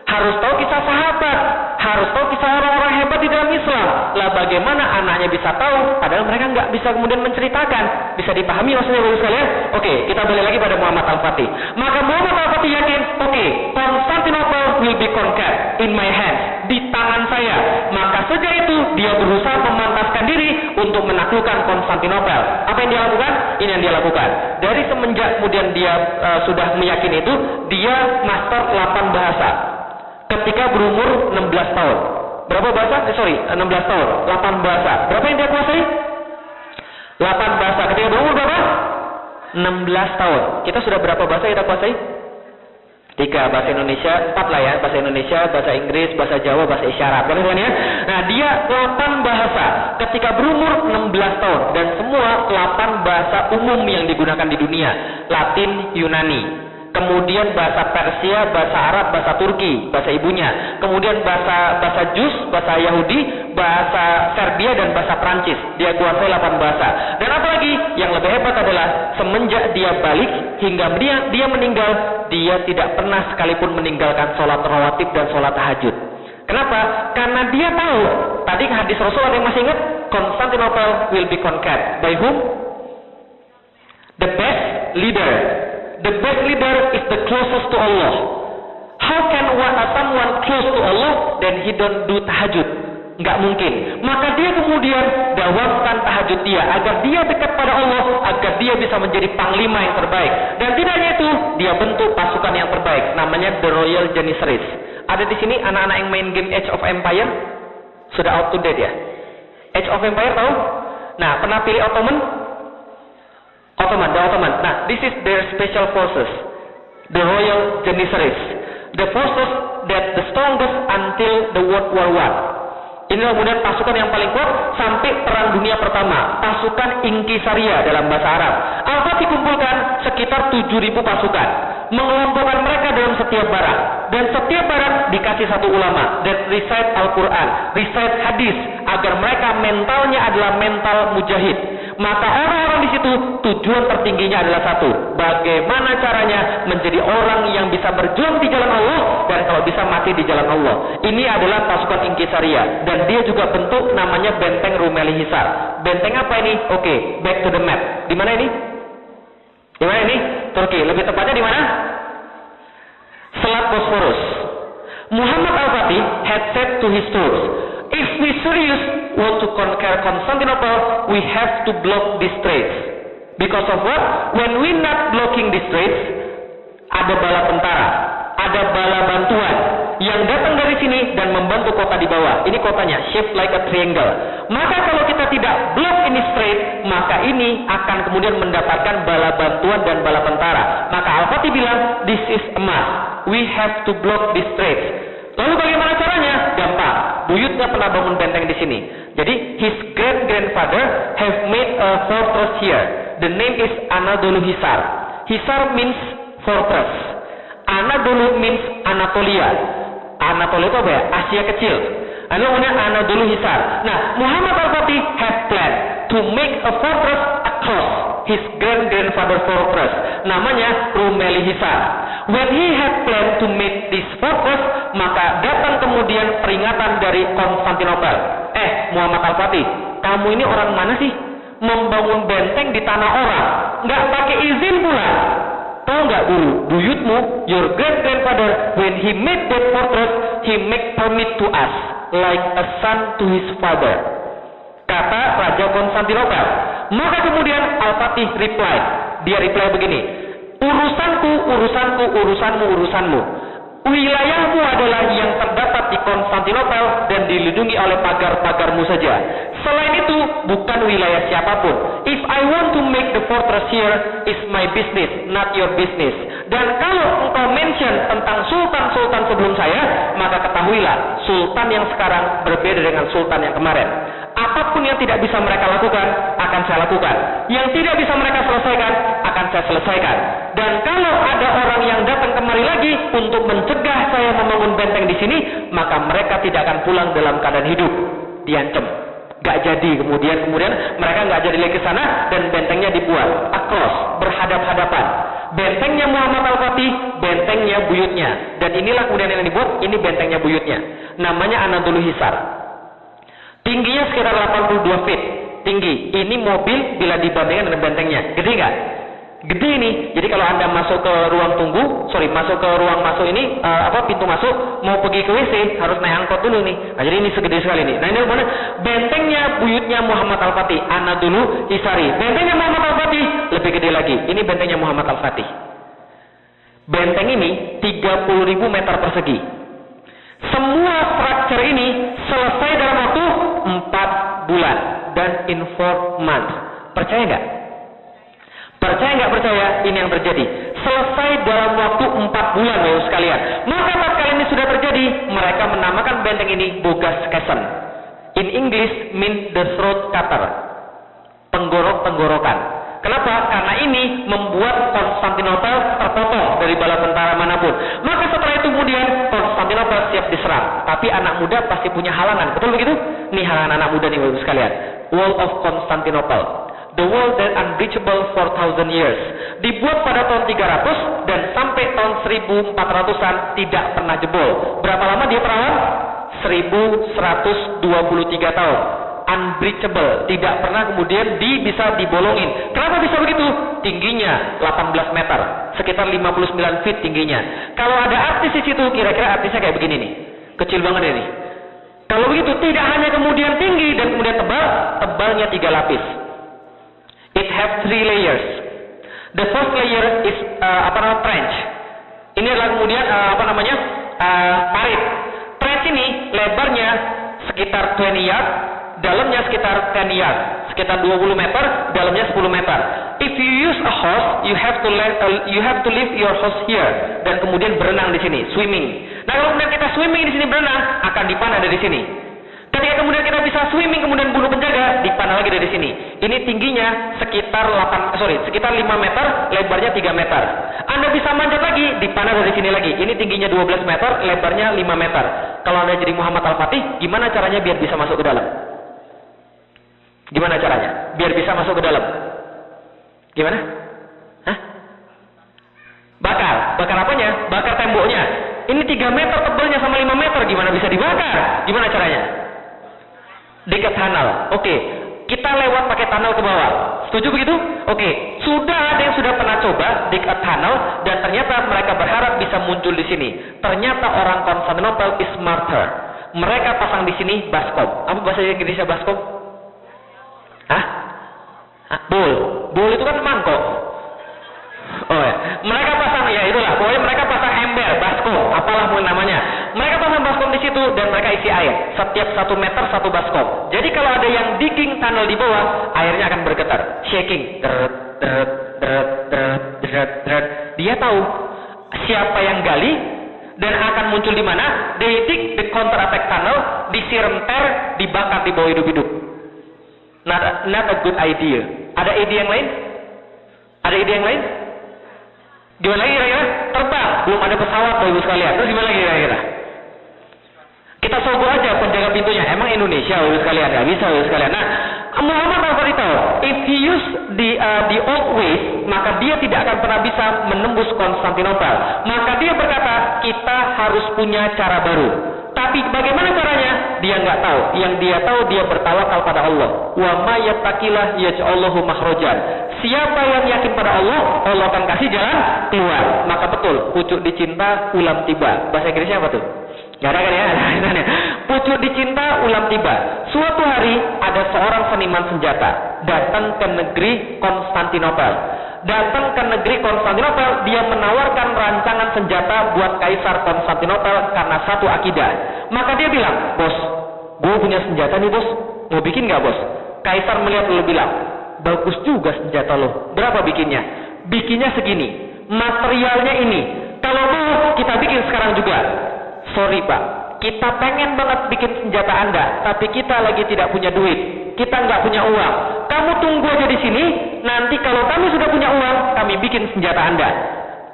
harus tahu kisah sahabat, harus tahu kisah orang-orang hebat di dalam Islam. Lah bagaimana anaknya bisa tahu, padahal mereka nggak bisa kemudian menceritakan. Bisa dipahami maksudnya bagus sekalian? Oke, kita balik lagi pada Muhammad Al-Fatih. Maka Muhammad Al-Fatih yakin, oke, Constantinople will be conquered in my hands, di tangan saya. Maka sejak itu dia berusaha memantaskan diri untuk menaklukkan Konstantinopel. Apa yang dia lakukan? Ini yang dia lakukan. Dari semenjak kemudian dia sudah meyakini itu, dia master 8 bahasa. Ketika berumur 16 tahun. Berapa bahasa? 16 tahun. 8 bahasa. Berapa yang dia kuasai? 8 bahasa. Ketika berumur berapa? 16 tahun. Kita sudah berapa bahasa kita kuasai? 3. Bahasa Indonesia, 4 lah ya. Bahasa Indonesia, bahasa Inggris, bahasa Jawa, bahasa isyarat. Boleh ya? Nah, dia 8 bahasa ketika berumur 16 tahun. Dan semua 8 bahasa umum yang digunakan di dunia. Latin, Yunani. Kemudian bahasa Persia, bahasa Arab, bahasa Turki, bahasa ibunya. Kemudian bahasa Jus, bahasa Yahudi, bahasa Serbia, dan bahasa Prancis. Dia kuasai 8 bahasa. Dan apalagi yang lebih hebat adalah semenjak dia balik hingga dia meninggal, dia tidak pernah sekalipun meninggalkan sholat rawatib dan sholat tahajud. Kenapa? Karena dia tahu, tadi hadis Rasul ada yang masih ingat, Constantinople will be conquered. By whom? The best leader. The best leader is the closest to Allah. How can someone close to Allah then he don't do tahajud? Nggak mungkin. Maka dia kemudian dawamkan tahajud dia agar dia dekat pada Allah, agar dia bisa menjadi panglima yang terbaik. Dan tidak hanya itu, dia bentuk pasukan yang terbaik, namanya The Royal Janissaries. Ada di sini anak-anak yang main game Age of Empire? Sudah out to date ya? Age of Empire tahu? Nah, pernah pilih Ottoman? The Ottoman. Nah, this is their special forces, the Royal Janissaries, the forces that the strongest until the World War I. Inilah kemudian pasukan yang paling kuat sampai Perang Dunia Pertama, pasukan Inkisaria dalam bahasa Arab. Al-Fatih kumpulkan sekitar 7.000 pasukan, mengelompokkan mereka dalam setiap barak, dan setiap barak dikasih satu ulama dan recite Al-Quran, recite hadis, agar mereka mentalnya adalah mental mujahid. Maka orang-orang di situ tujuan tertingginya adalah satu, bagaimana caranya menjadi orang yang bisa berjuang di jalan Allah dan kalau bisa mati di jalan Allah. Ini adalah pasukan Inkisaria dan dia juga bentuk namanya benteng Rumeli Hisar. Benteng apa ini? Oke, back to the map. Di mana ini? Di mana ini? Turki. Lebih tepatnya di mana? Selat Bosphorus. Muhammad Al-Fatih had said to his troops, if we serious want to conquer Constantinople, we have to block these straits. Because of what? When we not blocking these straits, ada bala tentara, ada bala bantuan yang datang dari sini dan membantu kota di bawah. Ini kotanya, shaped like a triangle. Maka kalau kita tidak block ini strait, maka ini akan kemudian mendapatkan bala bantuan dan bala tentara. Maka Al-Fatih bilang, this is a must. We have to block these straits. Lalu bagaimana caranya? Gampang. Buyutnya pernah bangun benteng di sini. Jadi his great-grandfather have made a fortress here. The name is Anadolu Hisar. Hisar means fortress. Anadolu means Anatolia. Anatolia itu apa ya? Asia kecil. Lalu kemudian Anadolu Hisar. Nah, Muhammad Al-Fatih have planned to make a fortress across his great-grandfather fortress. Namanya Rumeli Hisar. When he had planned to make this fortress, maka datang kemudian peringatan dari Konstantinopel. Muhammad Al-Fatih, kamu ini orang mana sih? Membangun benteng di tanah orang, nggak pakai izin pula. Tahu nggak dulu, buyutmu, your great-grandfather, when he made that fortress, he make permit to us, like a son to his father. Kata Raja Konstantinopel. Maka kemudian Al-Fatih reply. Dia reply begini, urusanku, urusanmu. Wilayahmu adalah yang terdapat di Konstantinopel dan dilindungi oleh pagar-pagarmu saja. Selain itu, bukan wilayah siapapun. If I want to make the fortress here, is my business, not your business. Dan kalau engkau mention tentang sultan-sultan sebelum saya, maka ketahuilah, sultan yang sekarang berbeda dengan sultan yang kemarin. Apapun yang tidak bisa mereka lakukan, akan saya lakukan. Yang tidak bisa mereka selesaikan, akan saya selesaikan. Dan kalau ada orang yang datang kemari lagi untuk mencegah saya membangun benteng di sini, maka mereka tidak akan pulang dalam keadaan hidup. Diancam. Gak jadi, kemudian mereka gak jadi lagi ke sana dan bentengnya dibuat across, berhadap-hadapan. Bentengnya Muhammad Al-Fatih, bentengnya buyutnya. Dan inilah kemudian yang dibuat, ini bentengnya buyutnya. Namanya Anadolu Hisar. Tingginya sekitar 82 feet tinggi. Ini mobil bila dibandingkan dengan bentengnya. Gede nggak? Gede ini. Jadi kalau Anda masuk ke ruang tunggu, masuk ke ruang masuk ini, pintu masuk, mau pergi ke WC, harus naik angkot dulu nih. Nah, jadi ini segede sekali nih. Nah, ini mana? Bentengnya buyutnya Muhammad Al-Fatih, Anadolu Hisari. Bentengnya Muhammad Al-Fatih lebih gede lagi. Ini bentengnya Muhammad Al-Fatih. Benteng ini 30.000 meter persegi. Semua struktur ini selesai dalam waktu 4 bulan dan in 4 months. Percaya nggak? Percaya nggak percaya? Ini yang terjadi. Selesai dalam waktu 4 bulan, Bapak sekalian. Maka tatkala ini sudah terjadi, mereka menamakan benteng ini Bogas Castle. In English mean the throat cutter. Penggorok-penggorokan. Kenapa? Karena ini membuat Konstantinopel terpotong dari bala tentara manapun. Maka setelah itu kemudian Konstantinopel siap diserang. Tapi anak muda pasti punya halangan. Betul begitu? Nih halangan anak muda nih Bapak sekalian. Wall of Constantinople. The wall that unbreachable for 1000 years. Dibuat pada tahun 300 dan sampai tahun 1400-an tidak pernah jebol. Berapa lama dia perawan? 1123 tahun. Unbreachable, tidak pernah kemudian bisa dibolongin. Kenapa bisa begitu? Tingginya 18 meter, sekitar 59 feet tingginya. Kalau ada artis di situ, kira-kira artisnya kayak begini nih, kecil banget ini. Kalau begitu, tidak hanya kemudian tinggi dan kemudian tebal, tebalnya 3 lapis. It have 3 layers. The first layer is trench. Ini adalah kemudian parit. Trench ini lebarnya sekitar 20 yard. Dalamnya sekitar 10 yard, sekitar 20 meter, dalamnya 10 meter. If you use a hose, you have to leave your hose here dan kemudian berenang di sini, swimming. Nah, kalau kemudian kita swimming di sini berenang, akan dipanah dari sini. Ketika kemudian kita bisa swimming kemudian bunuh penjaga, dipanah lagi dari sini. Ini tingginya sekitar 5 meter, lebarnya 3 meter. Anda bisa manjat lagi, dipanah dari sini lagi. Ini tingginya 12 meter, lebarnya 5 meter. Kalau Anda jadi Muhammad Al-Fatih, gimana caranya biar bisa masuk ke dalam? Gimana caranya? Biar bisa masuk ke dalam. Gimana? Hah? Bakar apanya? Bakar temboknya. Ini 3 meter tebalnya sama 5 meter. Gimana bisa dibakar? Gimana caranya? Dekat tunnel. Oke. Kita lewat pakai tunnel ke bawah. Setuju begitu? Oke. Sudah ada yang sudah pernah coba dekat tunnel dan ternyata mereka berharap bisa muncul di sini. Ternyata orang Konstantinopel is smarter. Mereka pasang di sini baskom. Apa bahasa Inggrisnya baskom? Bowl itu kan mangkok. Oh ya. Mereka pasang, ya itulah. Pokoknya mereka pasang ember, baskom, apalah pun namanya. Mereka pasang baskom di situ dan mereka isi air. Setiap 1 meter 1 baskom. Jadi kalau ada yang digging tunnel di bawah, airnya akan bergetar, shaking. Dia tahu siapa yang gali dan akan muncul di mana. They dig the counter attack tunnel, disiram ter, dibakar di bawah hidup-hidup. Not a good idea. Ada ide yang lain? Ada ide yang lain? Gimana lagi kira-kira? Terbang, belum ada pesawat Bapak Ibu sekalian. Terus gimana lagi kira-kira? Kita sogo aja penjaga pintunya. Emang Indonesia Bapak Ibu sekalian? Gak bisa Bapak Ibu sekalian. Nah, Muhammad Al-Fatih tahu, if he use the old ways, maka dia tidak akan pernah bisa menembus Konstantinopel. Maka dia berkata, kita harus punya cara baru. Tapi bagaimana caranya? Dia nggak tahu. Yang dia tahu, dia bertawakal pada Allah. Wa ma yattaqillah yaj'allahu makhrajan. Siapa yang yakin pada Allah, Allah akan kasih jalan keluar. Maka betul, pucuk dicinta, ulam tiba. Bahasa Inggrisnya apa tuh? Gak ada kan ya? Pucuk dicinta, ulam tiba. Suatu hari ada seorang seniman senjata datang ke negeri Konstantinopel. datang ke negeri Konstantinopel, dia menawarkan rancangan senjata buat Kaisar Konstantinopel karena satu akidah. Maka dia bilang, bos, gue punya senjata nih bos, mau bikin nggak bos? Kaisar melihat lalu bilang, bagus juga senjata lo, berapa bikinnya? Bikinnya segini, materialnya ini, kalau mau kita bikin sekarang juga. Sorry pak, kita pengen banget bikin senjata Anda, tapi kita lagi tidak punya duit. Kita nggak punya uang. Kamu tunggu aja di sini. Nanti kalau kami sudah punya uang, kami bikin senjata Anda.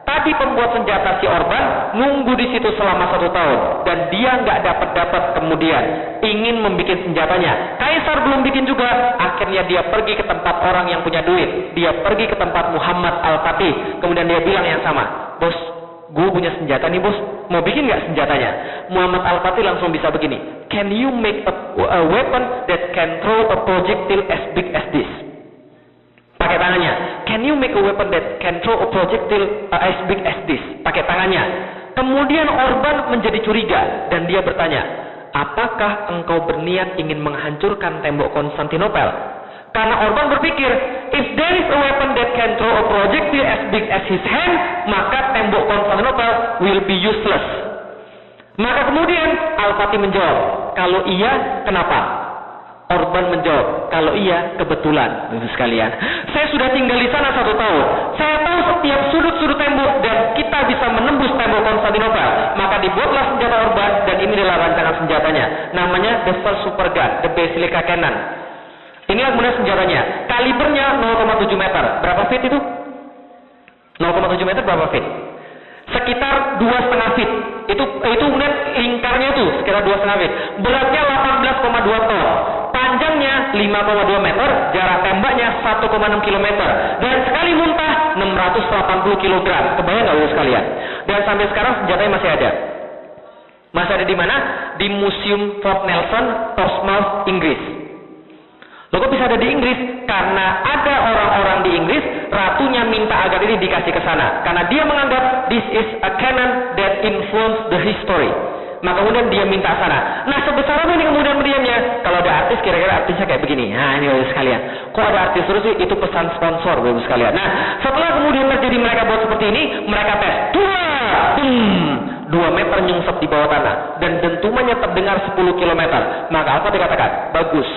Tadi pembuat senjata si Orban nunggu di situ selama 1 tahun dan dia nggak dapat kemudian ingin membuat senjatanya. Kaisar belum bikin juga. Akhirnya dia pergi ke tempat orang yang punya duit. Dia pergi ke tempat Muhammad Al-Fatih. Kemudian dia bilang yang sama, bos, gue punya senjata nih bos, mau bikin nggak senjatanya? Muhammad Al-Fatih langsung bisa begini, can you make a weapon that can throw a projectile as big as this? Pakai tangannya, can you make a weapon that can throw a projectile as big as this? Pakai tangannya. Kemudian Orban menjadi curiga dan dia bertanya, apakah engkau berniat ingin menghancurkan tembok Konstantinopel? Karena Orban berpikir, if there is a weapon that can throw a projectile as big as his hand, maka tembok Konstantinopel will be useless. Maka kemudian Al-Fatih menjawab, kalau iya, kenapa? Orban menjawab, kalau iya, kebetulan. Bapak sekalian, saya sudah tinggal di sana 1 tahun. Saya tahu setiap sudut-sudut tembok dan kita bisa menembus tembok Konstantinopel. Maka dibuatlah senjata Orban dan ini adalah rancangan senjatanya. Namanya the first super gun, the Basilica Cannon. Inilah kemudian senjatanya. Kalibernya 0,7 meter. Berapa feet itu? 0,7 meter berapa feet? Sekitar 2,5 feet. Itu kemudian lingkarnya itu sekitar 2,5 feet. Beratnya 18,2 ton. Panjangnya 5,2 meter. Jarak tembaknya 1,6 km. Dan sekali muntah 680 kg. Kebayang nggak Bapak sekalian? Dan sampai sekarang senjatanya masih ada. Masih ada di mana? Di Museum Fort Nelson, Portsmouth, Inggris. Loh kok bisa ada di Inggris? Karena ada orang-orang di Inggris, ratunya minta agar ini dikasih ke sana. Karena dia menganggap this is a cannon that influence the history. Maka kemudian dia minta sana. Nah sebesar apa ini kemudian meriamnya? Kalau ada artis, kira-kira artisnya kayak begini. Nah ini Bapak sekalian. Kok ada artis terus sih? Itu pesan sponsor Bapak sekalian. Nah setelah kemudian terjadi mereka buat seperti ini, mereka tes. 2 meter nyungsep di bawah tanah dan dentumannya terdengar 10 km. Maka apa dikatakan? Bagus.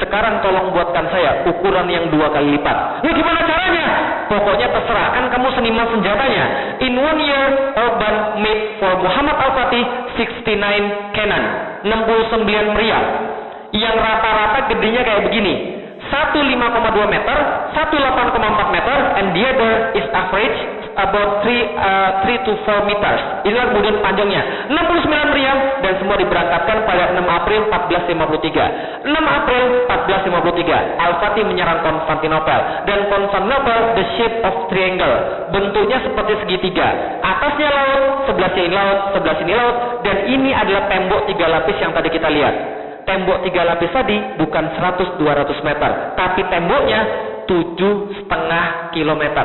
Sekarang tolong buatkan saya ukuran yang 2 kali lipat. Ini gimana caranya? Pokoknya terserah, kan kamu seniman senjatanya. In 1 year, Orban made for Muhammad Al-Fatih 69 cannon, 69 meriam. Yang rata-rata gedenya kayak begini. Satu 5,2 meter, satu 8,4 meter, and the other is average about 3 to 4 meters. Inilah kemudian panjangnya 69 meriam dan semua diberangkatkan pada 6 April 1453. 6 April 1453 Al-Fatih menyerang Konstantinopel dan Konstantinopel the shape of triangle, bentuknya seperti segitiga, atasnya laut, sebelah sini laut, sebelah sini laut, dan ini adalah tembok 3 lapis yang tadi kita lihat. Tembok 3 lapis tadi bukan 100-200 meter, tapi temboknya 7,5 kilometer.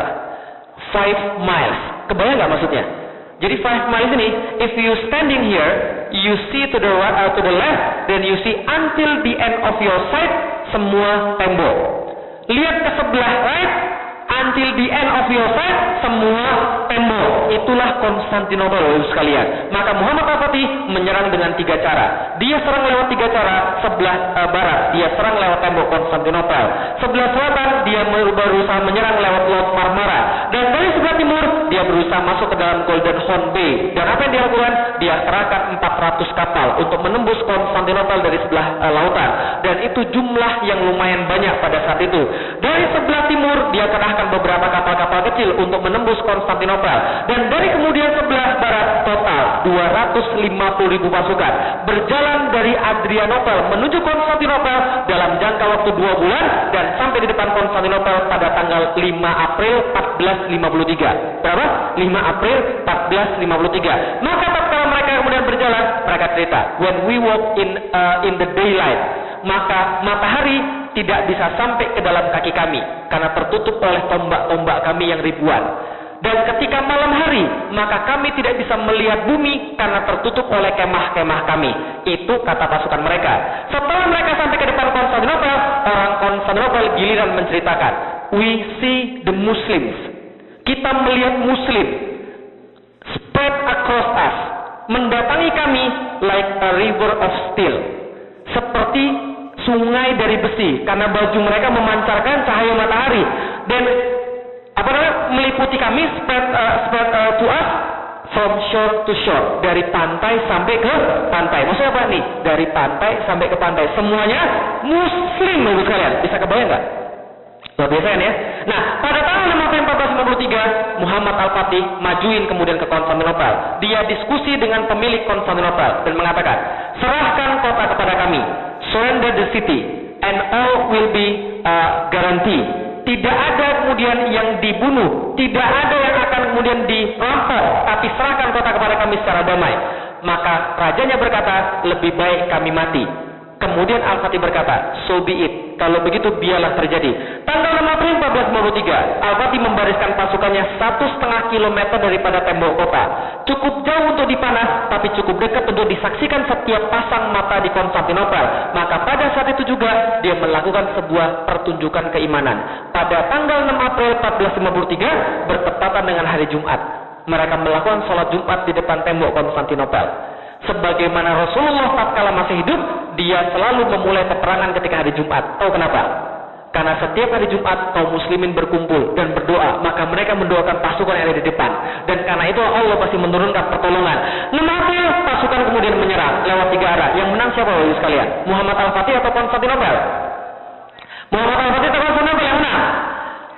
5 miles. Kebayang nggak maksudnya? Jadi 5 miles ini, if you standing here, you see to the right, to the left, then you see until the end of your side, semua tembok. Lihat ke sebelah right, until the end of your side, semua tembok. Itulah Konstantinopel sekalian. Maka Muhammad Al-Fatih menyerang dengan 3 cara. Dia serang lewat 3 cara. Sebelah barat, dia serang lewat tembok Konstantinopel. Sebelah selatan, dia berusaha menyerang lewat Laut Marmara. Dan dari sebelah timur, dia berusaha masuk ke dalam Golden Horn Bay. Dan apa yang dia lakukan? Dia kerahkan 400 kapal untuk menembus Konstantinopel dari sebelah lautan. Dan itu jumlah yang lumayan banyak pada saat itu. Dari sebelah timur, dia kerahkan beberapa kapal-kapal kecil untuk menembus Konstantinopel. Dan dari kemudian sebelah barat, total 250.000 pasukan berjalan dari Adrianopel menuju Konstantinopel dalam jangka waktu 2 bulan dan sampai di depan Konstantinopel pada tanggal 5 April 1453. Berapa? 5 April 1453. Maka tatkala mereka kemudian berjalan, mereka cerita, when we walk in the daylight, maka matahari tidak bisa sampai ke dalam kaki kami karena tertutup oleh tombak-tombak kami yang ribuan. Dan ketika malam hari, maka kami tidak bisa melihat bumi karena tertutup oleh kemah-kemah kami. Itu kata pasukan mereka. Setelah mereka sampai ke depan Konstantinopel, orang Konstantinopel giliran menceritakan, we see the Muslims. Kita melihat Muslim spread across us, mendatangi kami like a river of steel, seperti sungai dari besi, karena baju mereka memancarkan cahaya matahari dan meliputi kami, spread to us from shore to shore, dari pantai sampai ke pantai. Maksudnya apa nih? Dari pantai sampai ke pantai, semuanya Muslim, Bapak sekalian. Bisa kebayang nggak? Luar biasa kan ya? Nah, pada tahun 1453, Muhammad Al-Fatih majuin kemudian ke Konstantinopel. Dia diskusi dengan pemilik Konstantinopel dan mengatakan, serahkan kota kepada kami, surrender the city, and all will be guaranteed. Tidak ada kemudian yang dibunuh, tidak ada yang akan kemudian dirampok, tapi serahkan kota kepada kami secara damai. Maka rajanya berkata, lebih baik kami mati. Kemudian Al-Fatih berkata, so be it. Kalau begitu biarlah terjadi. Tanggal 6 April 1453, Al-Fatih membariskan pasukannya 1,5 kilometer daripada tembok kota. Cukup jauh untuk dipanah, tapi cukup dekat untuk disaksikan setiap pasang mata di Konstantinopel. Maka pada saat itu juga dia melakukan sebuah pertunjukan keimanan. Pada tanggal 6 April 1453, bertepatan dengan hari Jumat, mereka melakukan sholat Jumat di depan tembok Konstantinopel. Sebagaimana Rasulullah tatkala masih hidup, dia selalu memulai peperangan ketika hari Jumat. Tahu kenapa? Karena setiap hari Jumat kaum muslimin berkumpul dan berdoa, maka mereka mendoakan pasukan yang ada di depan. Dan karena itu Allah pasti menurunkan pertolongan. 6 April pasukan kemudian menyerang lewat 3 arah. Yang menang siapa Bapak sekalian? Muhammad Al-Fatih atau Konstantinopel? Muhammad Al-Fatih atau Konstantinopel yang menang?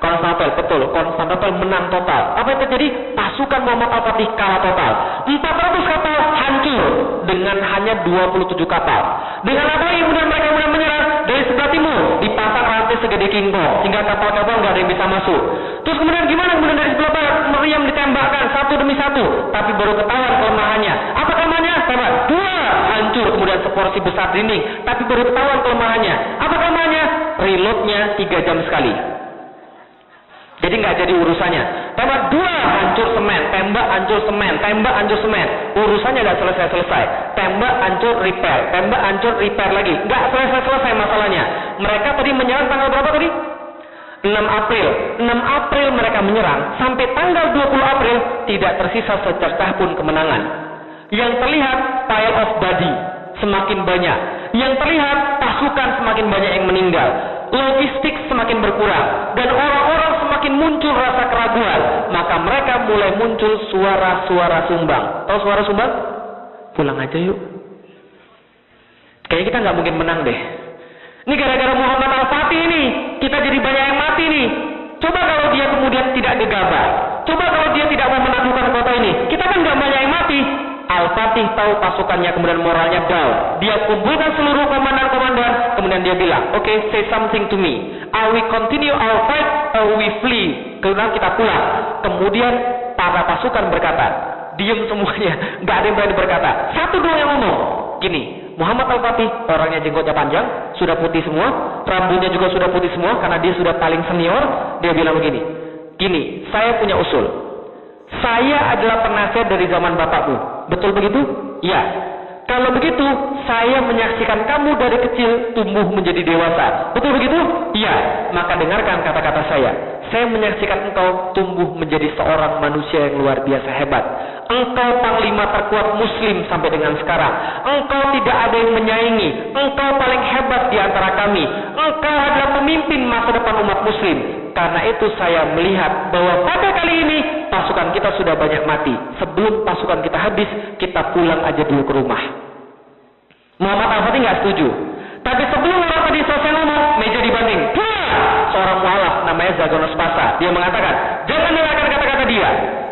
Konstantinopel, betul. Konstantinopel menang total. Apa yang terjadi? Pasukan Muhammad Al-Fatih kalah total. 400 kapal hancur dengan hanya 27 kapal. Dengan apa yang kemudian mereka menyerang dari sebelah timur, dipasang rantai segede kingkong sehingga kapal-kapal nggak ada yang bisa masuk. Terus kemudian gimana? Kemudian dari sebelah barat meriam ditembakkan satu demi satu, tapi baru ketahuan kelemahannya. Apa kelemahannya? Sama, 2 hancur, kemudian seporsi besar dinding, tapi baru ketahuan kelemahannya. Apa kelemahannya? Reloadnya 3 jam sekali. Jadi nggak jadi urusannya. Tembak 2 hancur semen, tembak hancur semen, tembak hancur semen. Urusannya nggak selesai. Tembak hancur repair, tembak hancur repair lagi. Nggak selesai masalahnya. Mereka tadi menyerang tanggal berapa tadi? 6 April. 6 April mereka menyerang. Sampai tanggal 20 April tidak tersisa secercah pun kemenangan. Yang terlihat pile of body semakin banyak. Yang terlihat pasukan semakin banyak yang meninggal. Logistik semakin berkurang dan orang-orang semakin muncul rasa keraguan, maka mereka mulai muncul suara-suara sumbang. Tahu suara sumbang? Pulang aja yuk. Kayaknya kita nggak mungkin menang deh. Ini gara-gara Muhammad Al-Fatih ini, kita jadi banyak yang mati nih. Coba kalau dia kemudian tidak gegabah, coba kalau dia tidak mau menaklukkan kota ini, kita kan nggak banyak yang mati. Al-Fatih tahu pasukannya kemudian moralnya down. Dia kumpulkan seluruh komandan-komandan, kemudian dia bilang, okay, say something to me. Are we continue our fight or we flee? Kemudian kita pulang. Kemudian para pasukan berkata, diam semuanya, nggak ada yang berani berkata. Satu doang yang ngomong, gini, Muhammad Al-Fatih orangnya jenggotnya panjang, sudah putih semua, rambutnya juga sudah putih semua karena dia sudah paling senior. Dia bilang begini, gini, saya punya usul. Saya adalah penasihat dari zaman bapakmu. Betul begitu? Ya. Kalau begitu, saya menyaksikan kamu dari kecil tumbuh menjadi dewasa. Betul begitu? Ya. Maka dengarkan kata-kata saya. Saya menyaksikan engkau tumbuh menjadi seorang manusia yang luar biasa hebat. Engkau panglima terkuat muslim sampai dengan sekarang. Engkau tidak ada yang menyaingi. Engkau paling hebat di antara kami. Engkau adalah pemimpin masa depan umat muslim. Karena itu saya melihat bahwa pada kali ini pasukan kita sudah banyak mati. Sebelum pasukan kita habis, kita pulang aja dulu ke rumah. Muhammad Al-Fatih nggak setuju. Tapi sebelum orang tadi selesai ngomong, meja dibanting. Seorang mualaf namanya Zagonos Pasa. Dia mengatakan, jangan dengarkan kata-kata dia.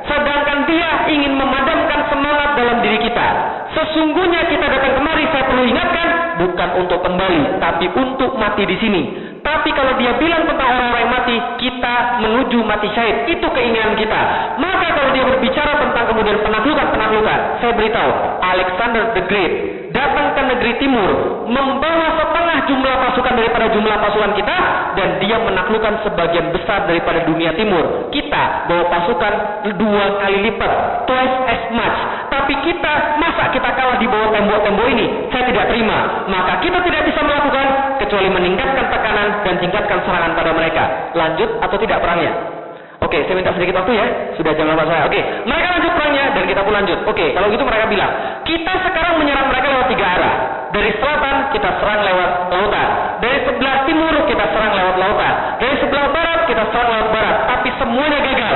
Sedangkan dia ingin memadamkan semangat dalam diri kita. Sesungguhnya kita datang kemari, saya perlu ingatkan, bukan untuk kembali, tapi untuk mati di sini. Tapi kalau dia bilang tentang orang-orang yang mati, kita menuju mati syahid. Itu keinginan kita. Maka kalau dia berbicara tentang kemudian penaklukan, saya beritahu, Alexander the Great datang ke negeri timur, membawa setengah jumlah pasukan daripada jumlah pasukan kita, dan dia menaklukkan sebagian besar daripada dunia timur. Kita bawa pasukan 2 kali lipat, twice as much. Tapi kita, masa kita kalah di bawah tembok-tembok ini? Saya tidak terima. Maka kita tidak bisa melakukan kecuali meningkatkan tekanan dan tingkatkan serangan pada mereka. Lanjut atau tidak perangnya? Oke, saya minta sedikit waktu ya. Sudah jam 8 saya. Oke, mereka lanjut perangnya dan kita pun lanjut. Oke, kalau gitu mereka bilang, kita sekarang menyerang mereka lewat 3 arah. Dari selatan kita serang lewat lautan. Dari sebelah timur kita serang lewat lautan. Dari sebelah barat kita serang lewat barat. Tapi semuanya gagal.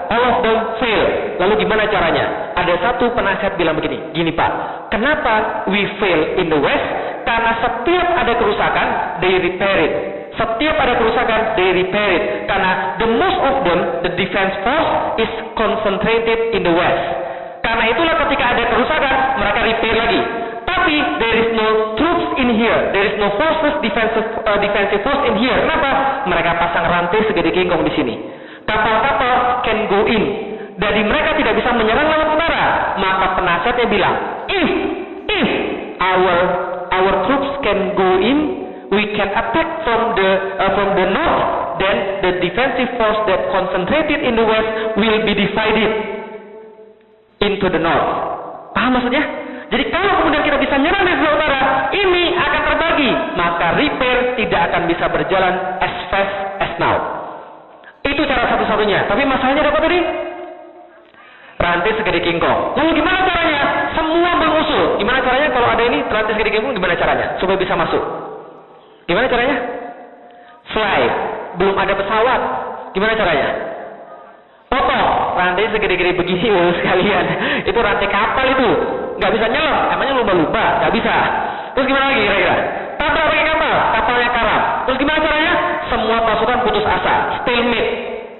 All of them fail. Lalu gimana caranya? Ada satu penasihat bilang begini, gini Pak, kenapa we fail in the west? Karena setiap ada kerusakan, they repair it. Setiap ada kerusakan, they repair it. Karena the most of them, the defense force is concentrated in the west. Karena itulah ketika ada kerusakan, mereka repair lagi. Tapi there is no troops in here, there is no forces defensive force in here. Kenapa? Mereka pasang rantai segede kingkong di sini. Kapal-kapal can go in. Jadi mereka tidak bisa menyerang lewat utara. Maka penasihatnya bilang, if our troops can go in, we can attack from the north, then the defensive force that concentrated in the west will be divided into the north. Paham maksudnya? Jadi kalau kemudian kita bisa menyerang dari sebelah utara, ini akan terbagi, maka repair tidak akan bisa berjalan as fast as now. Itu cara satu-satunya. Tapi masalahnya apa tadi? Rantai segede kingkong. Lalu gimana caranya? Semua mengusul. Gimana caranya kalau ada ini rantai segede kingkong? Gimana caranya supaya bisa masuk? Gimana caranya? Fly. Belum ada pesawat. Gimana caranya? Potong. Rantai segede-gede begini sekalian. Itu rantai kapal itu. Nggak bisa nyelam. Emangnya lumba-lumba? Nggak bisa. Terus gimana lagi kira-kira? Tabrak pakai kapal. Kapalnya karam. Terus gimana caranya? Semua pasukan putus asa. Stalemate.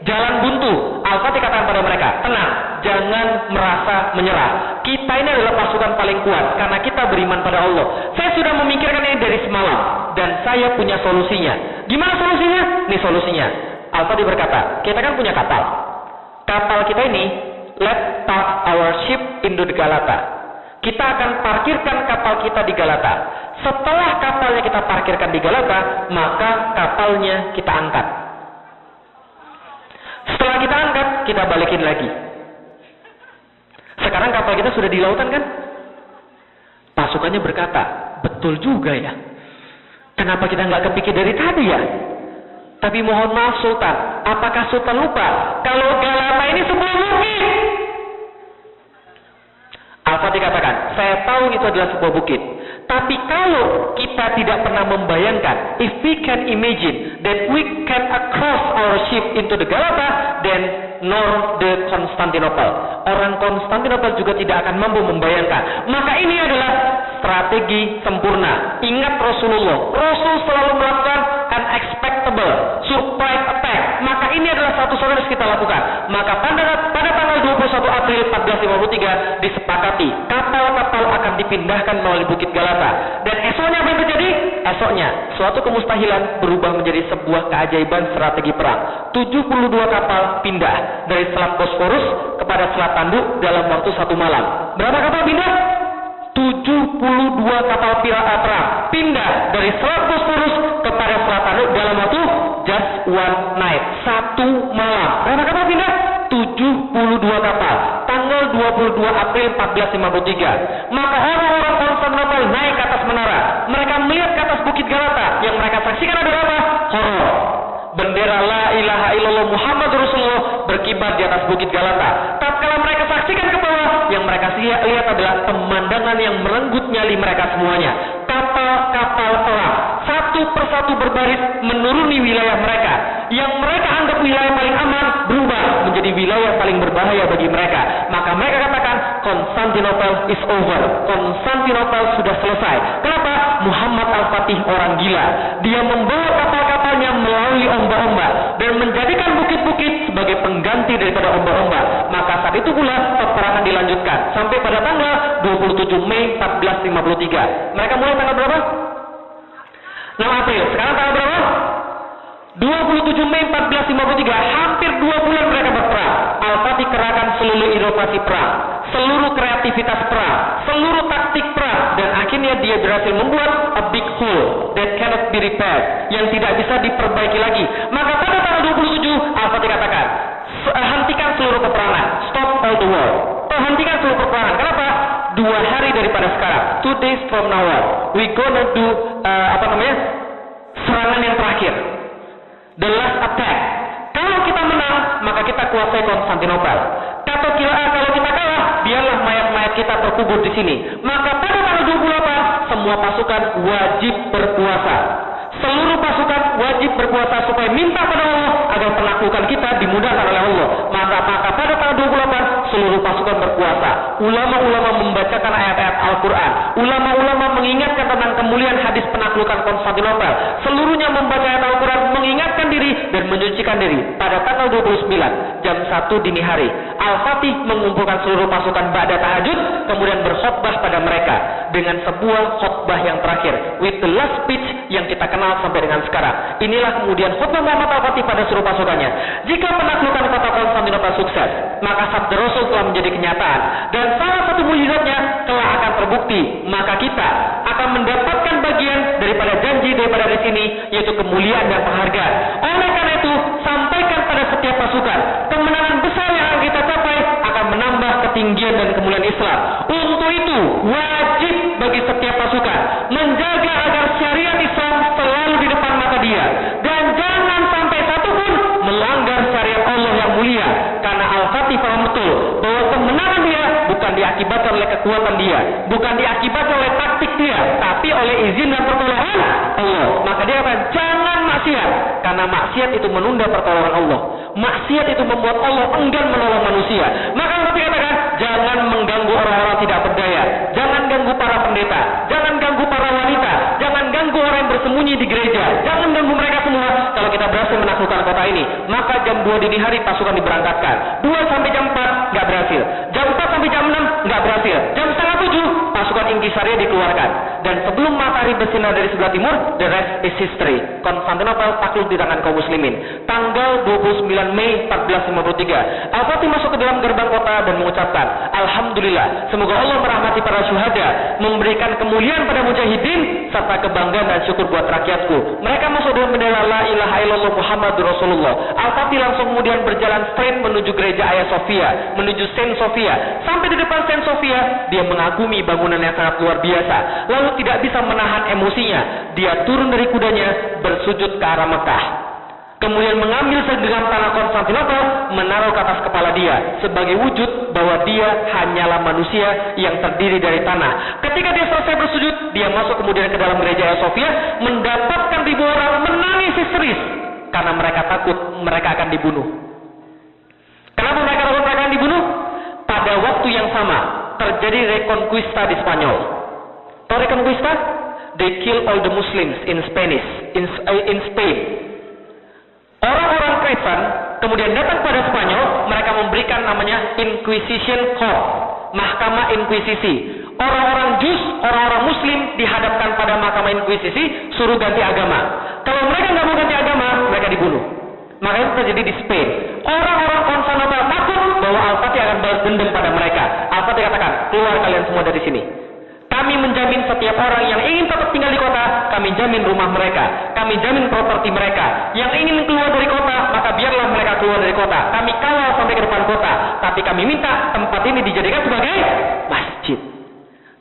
Jalan buntu. Al-Fatih katakan pada mereka, tenang. Jangan merasa menyerah. Kita ini adalah pasukan paling kuat. Karena kita beriman pada Allah. Saya sudah memikirkan ini dari semalam. Dan saya punya solusinya. Gimana solusinya? Ini solusinya. Al-Fatih berkata, kita kan punya kapal. Kapal kita ini, let's park our ship into the Galata. Kita akan parkirkan kapal kita di Galata. Setelah kapalnya kita parkirkan di Galata, maka kapalnya kita angkat. Setelah kita angkat, kita balikin lagi. Sekarang kapal kita sudah di lautan kan? Pasukannya berkata, betul juga ya. Kenapa kita nggak kepikir dari tadi ya? Tapi mohon maaf Sultan, apakah Sultan lupa kalau Galata ini sebuah bukit? Al-Fatih katakan, saya tahu itu adalah sebuah bukit. Tapi kalau kita tidak pernah membayangkan, if we can imagine that we can cross our ship into the Galata, then nor the Constantinople. Orang Konstantinopel juga tidak akan mampu membayangkan. Maka ini adalah strategi sempurna. Ingat Rasulullah. Rasul selalu melakukan unexpectable, surprise attack. Maka ini adalah satu-satunya yang harus kita lakukan. Maka pada tanggal 21 April 1453 disepakati kapal-kapal akan dipindahkan melalui Bukit Galata. Dan esoknya apa yang terjadi? Esoknya suatu kemustahilan berubah menjadi sebuah keajaiban strategi perang. 72 kapal pindah dari Selat Bosporus kepada Selat Tanduk dalam waktu 1 malam. Berapa kapal pindah? 72 kapal perang pindah dari Selat Bosporus kepada Selat Tanduk dalam waktu just one night, 1 malam. Berapa kapal pindah? 72 kapal. Tanggal 22 April 1453. Maka orang-orang Konstantinopel naik ke atas menara. Mereka melihat ke atas Bukit Galata. Yang mereka saksikan adalah apa? Horor. Bendera la ilaha illallah Muhammad Rasulullah berkibar di atas Bukit Galata. Tatkala mereka saksikan ke bawah, yang mereka lihat adalah pemandangan yang merenggut nyali mereka semuanya. Kapal-kapal perang satu persatu berbaris menuruni wilayah mereka. Yang mereka anggap wilayah paling aman berubah menjadi wilayah paling berbahaya bagi mereka. Maka mereka katakan Konstantinopel is over. Konstantinopel sudah selesai. Kenapa? Muhammad Al-Fatih orang gila. Dia membawa kapal-kapalnya melalui ombak-ombak dan menjadikan bukit-bukit sebagai pengganti daripada ombak-ombak. Maka saat itu pula peperangan dilanjutkan sampai pada tanggal 27 Mei 1453. Mereka mulai tanggal berapa? 6 April. Sekarang tanggal berapa? 27 Mei 1453, hampir 2 bulan mereka berperang. Al-Fatih kerahkan seluruh inovasi perang, seluruh kreativitas perang, seluruh taktik perang, dan akhirnya dia berhasil membuat a big hole that cannot be repaired, yang tidak bisa diperbaiki lagi. Maka pada tanggal 27 Al-Fatih katakan, hentikan seluruh peperangan, stop all the war. Hentikan seluruh peperangan. Kenapa? 2 hari daripada sekarang, 2 days from now on, we gonna do serangan yang terakhir, the last attack. Kalau kita menang, maka kita kuasai Konstantinopel. Kalau kita kalah, biarlah mayat-mayat kita terkubur di sini. Maka pada tanggal 28, semua pasukan wajib berpuasa. Seluruh pasukan wajib berpuasa supaya minta pada Allah agar penaklukan kita dimudahkan oleh Allah. Maka pada tanggal 28, seluruh pasukan berpuasa. Ulama-ulama membacakan ayat-ayat Al-Quran. Ulama-ulama mengingatkan tentang kemuliaan hadis penaklukan Konstantinopel. Seluruhnya membaca ayat Al-Quran, mengingatkan diri dan menyucikan diri. Pada tanggal 29, jam 1 dini hari, Al-Fatih mengumpulkan seluruh pasukan ba'da tahajud, kemudian berkhutbah pada mereka dengan sebuah khutbah yang terakhir, with the last speech yang kita kenal sampai dengan sekarang. Inilah kemudian khutbah Muhammad Al-Fatih pada seluruh pasukannya. Jika penaklukan kota Konstantinopel sukses, maka sabda Rasul telah menjadi kenyataan, dan salah satu mukjizatnya telah akan terbukti. Maka kita akan mendapatkan bagian daripada janji daripada di sini, yaitu kemuliaan dan penghargaan. Oleh karena itu, sampaikan pada setiap pasukan, kemenangan besar yang akan kita capai akan menambah ketinggian dan kemuliaan Islam. Untuk itu, wajib bagi setiap pasukan menjaga agar syariat Islam selalu di depan mata dia, dan jangan sampai satu pun melanggar syariat Allah yang mulia. Karena Al-Fatih paham betul bahwa kemenangan dia bukan diakibatkan oleh kekuatan dia, bukan diakibatkan oleh taktik dia, tapi oleh izin dan pertolongan Allah. Maka dia akan jangan maksiat, karena maksiat itu menunda pertolongan Allah. Maksiat itu membuat Allah enggan menolong manusia. Maka Allah dikatakan, jangan mengganggu orang-orang tidak berdaya, jangan ganggu para pendeta, jangan ganggu para wanita, jangan ganggu orang yang bersembunyi di gereja, jangan ganggu mereka semua. Kalau kita berhasil menaklukkan kota ini, maka jam 2 dini hari pasukan diberangkatkan. 2 sampai jam 4 nggak berhasil, jam 4 sampai jam 6 nggak berhasil, jam setengah 7 pasukan Inkisaria dikeluarkan. Dan sebelum matahari bersinar dari sebelah timur, the rest is history. Konstantinopel takluk di tangan kaum muslimin. Tanggal 29 Mei 1453, Al-Fatih masuk ke dalam gerbang kota dan mengucapkan, Alhamdulillah, semoga Allah merahmati para syuhada, memberikan kemuliaan pada mujahidin, serta kebanggaan dan syukur buat rakyatku. Mereka masuk dengan bendera la ilaha illallah Muhammadur Rasulullah. Al-Fatih langsung kemudian berjalan straight menuju gereja Hagia Sophia, menuju Saint Sophia. Sampai di depan Saint Sophia, dia mengagumi bangunan yang sangat luar biasa. Lalu tidak bisa menahan emosinya, dia turun dari kudanya, bersujud ke arah Mekah. Kemudian mengambil segenggam tanah Konstantinopel, menaruh ke atas kepala dia, sebagai wujud bahwa dia hanyalah manusia yang terdiri dari tanah. Ketika dia selesai bersujud, dia masuk kemudian ke dalam gereja Hagia Sophia, mendapatkan ribuan orang menangis histeris, karena mereka takut mereka akan dibunuh. Kenapa mereka takut mereka akan dibunuh? Pada waktu yang sama, terjadi reconquista di Spanyol. Tahu reconquista? They kill all the Muslims in Spain. Orang-orang Kristen kemudian datang pada Spanyol, mereka memberikan namanya Inquisition Court, mahkamah inkuisisi. Orang-orang Jus, orang-orang Muslim dihadapkan pada mahkamah inkuisisi, suruh ganti agama. Kalau mereka nggak mau ganti agama, mereka dibunuh. Maka itu terjadi di Spain. Orang-orang Konstantinopel takut bahwa Al-Fatih akan balas dendam pada mereka. Al-Fatih katakan, keluar kalian semua dari sini. Kami menjamin setiap orang yang ingin tetap tinggal di kota, kami jamin rumah mereka, kami jamin properti mereka. Yang ingin keluar dari kota, maka biarlah mereka keluar dari kota. Kami kawal sampai ke depan kota, tapi kami minta tempat ini dijadikan sebagai masjid.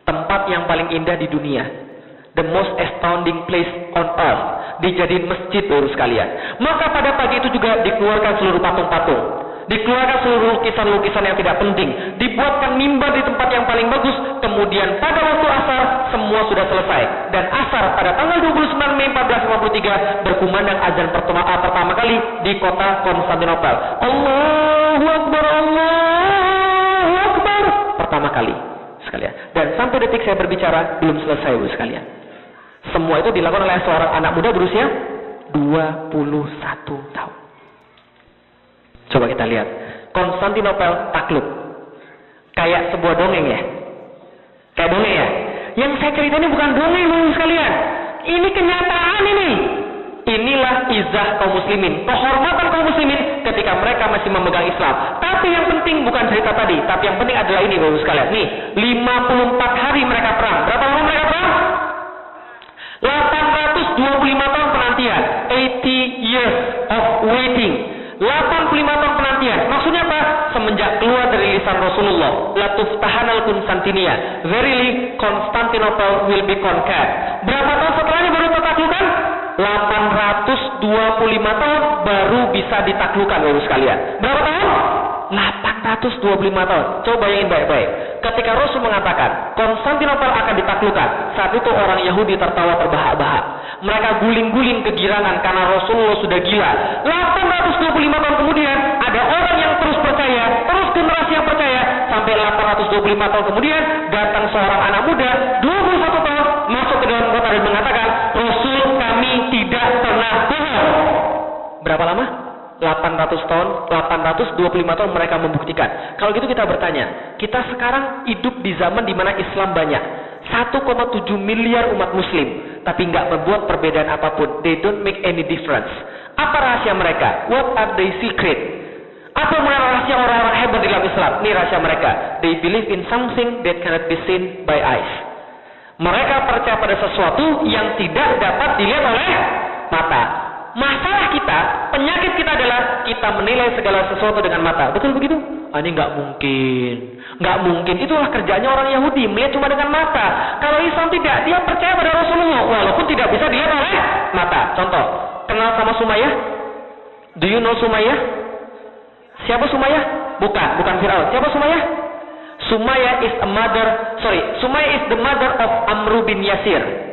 Tempat yang paling indah di dunia, the most astounding place on earth, dijadiin masjid, baru sekalian. Maka pada pagi itu juga dikeluarkan seluruh patung-patung, dikeluarkan seluruh lukisan-lukisan yang tidak penting, dibuatkan mimbar di tempat yang paling bagus. Kemudian pada waktu asar semua sudah selesai, dan asar pada tanggal 29 Mei 1453 berkumandang azan pertama kali di kota Konstantinopel. Allahu Akbar, Allahu Akbar, pertama kali sekalian. Dan sampai detik saya berbicara belum selesai, Bu sekalian. Semua itu dilakukan oleh seorang anak muda berusia 21 tahun. Coba kita lihat, Konstantinopel takluk. Kayak sebuah dongeng ya. Kayak dongeng ya. Yang saya cerita ini bukan dongeng, Bu sekalian. Ini kenyataan ini. Inilah izah kaum muslimin, kehormatan kaum muslimin ketika mereka masih memegang Islam. Tapi yang penting bukan cerita tadi, tapi yang penting adalah ini Bapak sekalian. Nih, 54 hari mereka perang. Berapa lama mereka perang? 825 tahun penantian. 80 years of waiting. 85 tahun penantian. Maksudnya apa? Semenjak keluar dari lisan Rasulullah, la tuftahanal Konstantinia. Verily Constantinople will be conquered. Berapa tahun setelahnya baru ditaklukan? 825 tahun baru bisa ditaklukkan Bapak sekalian. Berapa tahun? 825 tahun. Coba bayangin baik-baik. Ketika Rasul mengatakan Konstantinopel akan ditaklukkan, saat itu orang Yahudi tertawa terbahak-bahak. Mereka guling-guling kegirangan karena Rasulullah sudah gila. 825 tahun kemudian ada orang yang terus percaya, terus generasi yang percaya, sampai 825 tahun kemudian datang seorang anak muda 21 tahun masuk ke dalam kota dan mengatakan Rasul kami tidak pernah bohong. Berapa lama? 800 tahun, 825 tahun mereka membuktikan. Kalau gitu kita bertanya, kita sekarang hidup di zaman di mana Islam banyak, 1,7 miliar umat muslim, tapi nggak membuat perbedaan apapun. They don't make any difference. Apa rahasia mereka? What are their secret? Apa rahasia orang-orang hebat di dalam Islam? Ini rahasia mereka. They believe in something that cannot be seen by eyes. Mereka percaya pada sesuatu yang tidak dapat dilihat oleh mata. Masalah kita, penyakit kita adalah kita menilai segala sesuatu dengan mata. Betul begitu? Ini nggak mungkin. Nggak mungkin. Itulah kerjanya orang Yahudi, melihat cuma dengan mata. Kalau Islam tidak, dia percaya pada Rasulullah, walaupun tidak bisa dilihat oleh mata. Contoh, kenal sama Sumayyah? Do you know Sumayyah? Siapa Sumayyah? Bukan Firaun. Siapa Sumayyah? Sumayyah is the mother of Amr bin Yasir.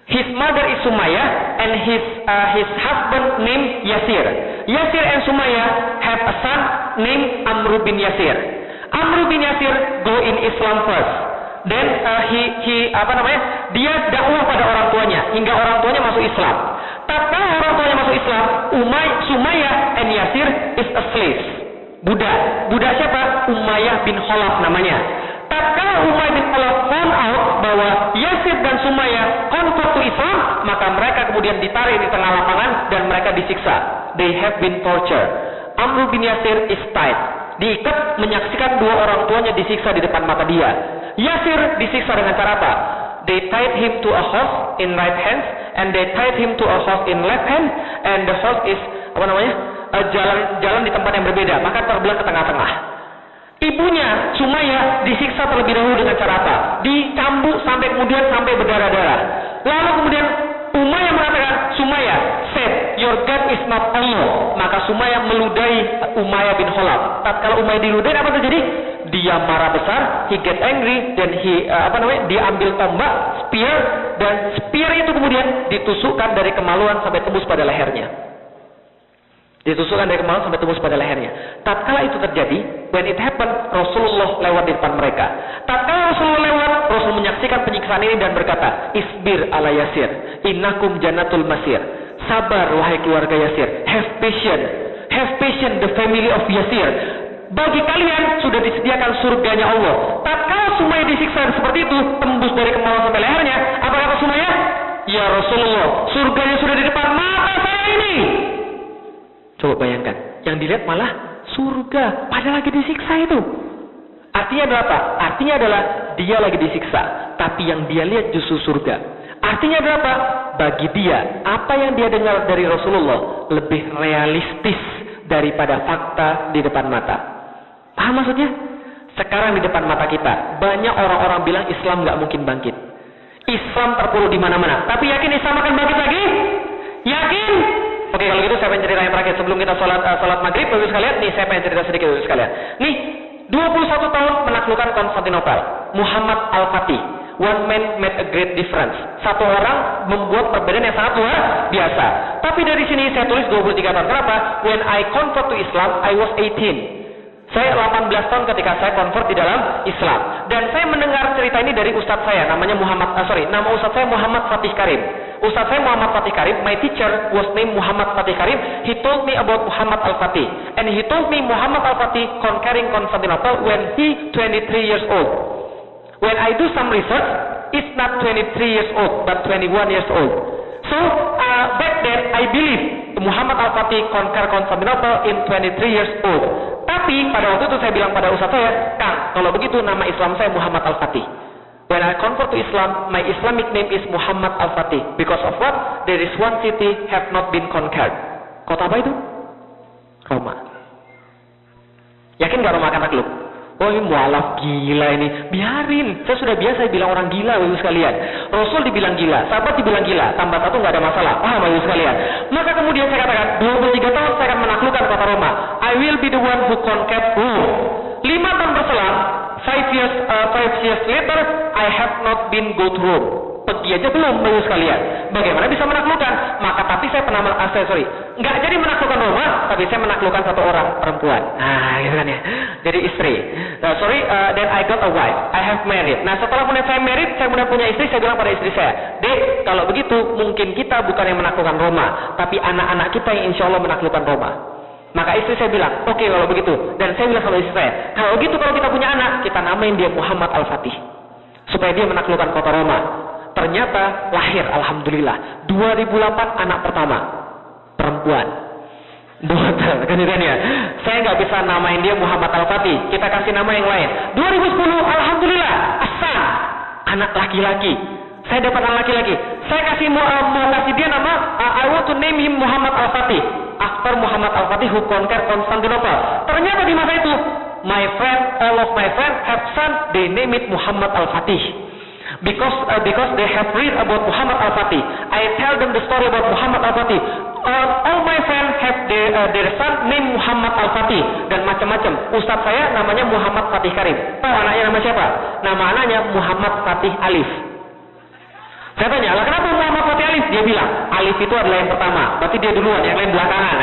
His mother is Sumayyah and his husband named Yasir. Yasir and Sumayyah have a son named Amr bin Yasir. Amr bin Yasir go in Islam first. Then dia dakwah pada orang tuanya hingga orang tuanya masuk Islam. Tatkala orang tuanya masuk Islam, Sumayyah and Yasir is a slave. Budak siapa? Umayyah bin Khalaf namanya. Tatkala Umayyah bin Khalaf found out bahwa Yasir dan Sumayyah convert to Islam, maka mereka kemudian ditarik di tengah lapangan dan mereka disiksa. They have been tortured. Amr bin Yasir is tied, diikat menyaksikan dua orang tuanya disiksa di depan mata dia. Yasir disiksa dengan cara apa? They tied him to a horse in right hand and they tied him to a horse in left hand, and the horse is jalan di tempat yang berbeda, maka terbelah ke tengah-tengah. Ibunya Sumayyah disiksa terlebih dahulu dengan cara apa? Dicambuk sampai berdarah-darah. Lalu kemudian Umayyah mengatakan, Sumayyah said, your God is not Allah. Maka Sumayyah meludahi Umayyah bin Khalaf. Tatkala Umayyah diludahi, apa terjadi? Dia marah besar, he get angry, dan dia ambil tombak, spear, dan spear itu kemudian ditusukkan dari kemaluan sampai tembus pada lehernya. Tatkala itu terjadi, when it happened, Rasulullah lewat di depan mereka. Tatkala Rasulullah lewat, Rasul menyaksikan penyiksaan ini dan berkata, Isbir ala Yasir, innakum jannatul masir. Sabar wahai keluarga Yasir. Have patience the family of Yasir. Bagi kalian sudah disediakan surganya Allah. Tatkala Sumayyah disiksa seperti itu, tembus dari kemaluan sampai lehernya, apa kata Sumayyah? Ya Rasulullah, surganya sudah di depan mata saya ini. Coba bayangkan, yang dilihat malah surga, padahal lagi disiksa itu. Artinya adalah apa? Artinya adalah dia lagi disiksa, tapi yang dia lihat justru surga. Artinya adalah apa? Bagi dia, apa yang dia dengar dari Rasulullah lebih realistis daripada fakta di depan mata. Paham maksudnya? Sekarang di depan mata kita, banyak orang-orang bilang Islam nggak mungkin bangkit. Islam terpuruk di mana-mana. Tapi yakin Islam akan bangkit lagi? Yakin? Oke, kalau gitu saya pengen cerita yang terakhir sebelum kita sholat maghrib, Bapak sekalian. Nih saya pengen cerita sedikit Bapak sekalian. Nih, 21 tahun menaklukkan Konstantinopel. Muhammad Al-Fatih, one man made a great difference. Satu orang membuat perbedaan yang sangat luar biasa. Tapi dari sini saya tulis 23 tahun. Kenapa? When I convert to Islam, I was 18. Saya 18 tahun ketika saya convert di dalam Islam. Dan saya mendengar cerita ini dari ustadz saya, nama ustadz saya Muhammad Fatih Karim. Ustadz saya Muhammad Fatih Karim, my teacher was named Muhammad Fatih Karim. He told me about Muhammad Al-Fatih. And he told me Muhammad Al-Fatih conquering Constantinople when he 23 years old. When I do some research, it's not 23 years old, but 21 years old. So back then I believe Muhammad Al-Fatih conquer Constantinople in 23 years old. Tapi pada waktu itu saya bilang pada ustaz saya, Kang, kalau begitu nama Islam saya Muhammad Al-Fatih. When I convert to Islam, my Islamic name is Muhammad Al-Fatih. Because of what? There is one city have not been conquered. Kota apa itu? Roma. Yakin gak Roma akan takluk? Oh ini mualaf gila ini. Biarin. Saya sudah biasa bilang orang gila, Bapak sekalian. Rasul dibilang gila, sahabat dibilang gila. Tambah satu nggak ada masalah. Bapak sekalian. Maka kemudian saya katakan, 23 tahun saya akan menaklukkan kota Roma. I will be the one who conquer Rome. 5 tahun berselang, 5 years later, I have not been go to Rome. Pergi aja belum, Bapak sekalian. Bagaimana bisa menaklukkan? Maka tapi saya pernah nggak jadi menaklukkan Roma, tapi saya menaklukkan satu orang perempuan. Nah, gitu kan ya. Jadi istri. Then I got a wife. I have married. Nah, setelah kemudian saya married, saya kemudian punya istri, saya bilang pada istri saya, Dek, kalau begitu mungkin kita bukan yang menaklukkan Roma, tapi anak-anak kita yang insya Allah menaklukkan Roma. Maka istri saya bilang, oke, kalau begitu. Dan saya bilang sama istri saya, kalau gitu kalau kita punya anak, kita namain dia Muhammad Al-Fatih, supaya dia menaklukkan kota Roma. Ternyata lahir, alhamdulillah, 2008 anak pertama, perempuan. Dokter, kan ya. Saya nggak bisa namain dia Muhammad Al-Fatih, kita kasih nama yang lain. 2010, alhamdulillah, Hasan, anak laki-laki. Saya dapat anak laki-laki. Saya mau kasih dia nama, I want to name him Muhammad Al-Fatih, after Muhammad Al-Fatih who conquer Constantinople. Ternyata di masa itu, all of my friends have son, they name it Muhammad Al-Fatih. Because they have read about Muhammad Al-Fatih. I tell them the story about Muhammad Al-Fatih. All my friends have their son named Muhammad Al-Fatih. Dan macam-macam. Ustadz saya namanya Muhammad Fatih Karim. Tahu anaknya nama siapa? Nama anaknya Muhammad Fatih Alif. Saya tanya, lah kenapa Muhammad Fatih Alif? Dia bilang, Alif itu adalah yang pertama. Berarti dia duluan, yang lain belakangan.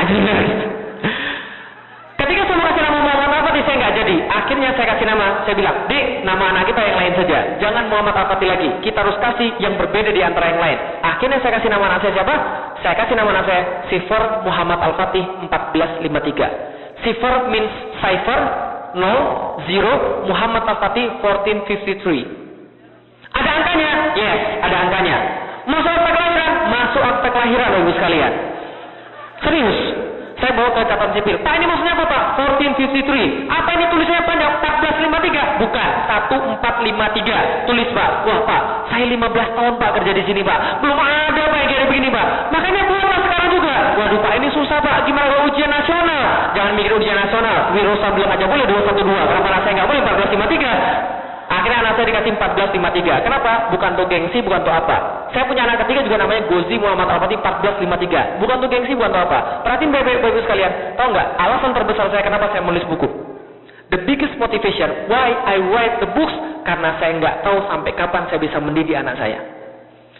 Ketika saya mau kasih nama Muhammad Al-Fatih, saya nggak jadi. Akhirnya saya kasih nama, saya bilang, Dek, nama anak kita yang lain saja. Jangan Muhammad Al-Fatih lagi. Kita harus kasih yang berbeda di antara yang lain. Akhirnya saya kasih nama anak saya siapa? Saya kasih nama anak saya Sifar Muhammad Al-Fatih 1453. Sifar means cipher, 0, Muhammad Al-Fatih 1453. Ada angkanya? Yes, ada angkanya. Masuk akte kelahiran? Masuk akte kelahiran, Ibu sekalian. Serius. Saya bawa ke catatan sipil. Pak, ini maksudnya apa, Pak? 1453. Apa ini tulisannya panjang? 1453? Bukan, 1453. Tulis, Pak. Wah, Pak, saya 15 tahun, Pak, kerja di sini, Pak. Belum ada, Pak, yang kayak begini, Pak. Makanya buatlah sekarang juga. Waduh, Pak, ini susah, Pak. Gimana kalau ujian nasional? Jangan mikir ujian nasional. Wirosa bilang aja boleh 212. Kenapa anak saya nggak boleh 1453? Akhirnya anak saya dikasih 1453. Kenapa? Bukan untuk gengsi, bukan untuk apa. Saya punya anak ketiga juga namanya Gozi Muhammad Al-Fatih 1453. Bukan untuk gengsi, bukan untuk apa. Perhatiin baik-baik sekalian. Tahu nggak? Alasan terbesar saya kenapa saya menulis buku. The biggest motivation why I write the books, karena saya nggak tahu sampai kapan saya bisa mendidik anak saya.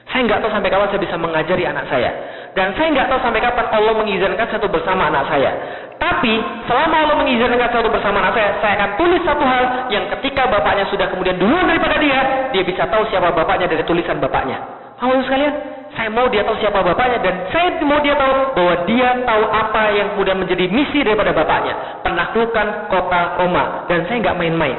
Saya nggak tahu sampai kapan saya bisa mengajari anak saya. Dan saya nggak tahu sampai kapan Allah mengizinkan satu bersama anak saya. Tapi selama Allah mengizinkan satu bersama anak saya akan tulis satu hal yang ketika bapaknya sudah kemudian duluan daripada dia bisa tahu siapa bapaknya dari tulisan bapaknya. Halo sekalian, saya mau dia tahu siapa bapaknya, dan saya mau dia tahu bahwa dia tahu apa yang kemudian menjadi misi daripada bapaknya, penaklukan kota Roma. Dan saya nggak main-main.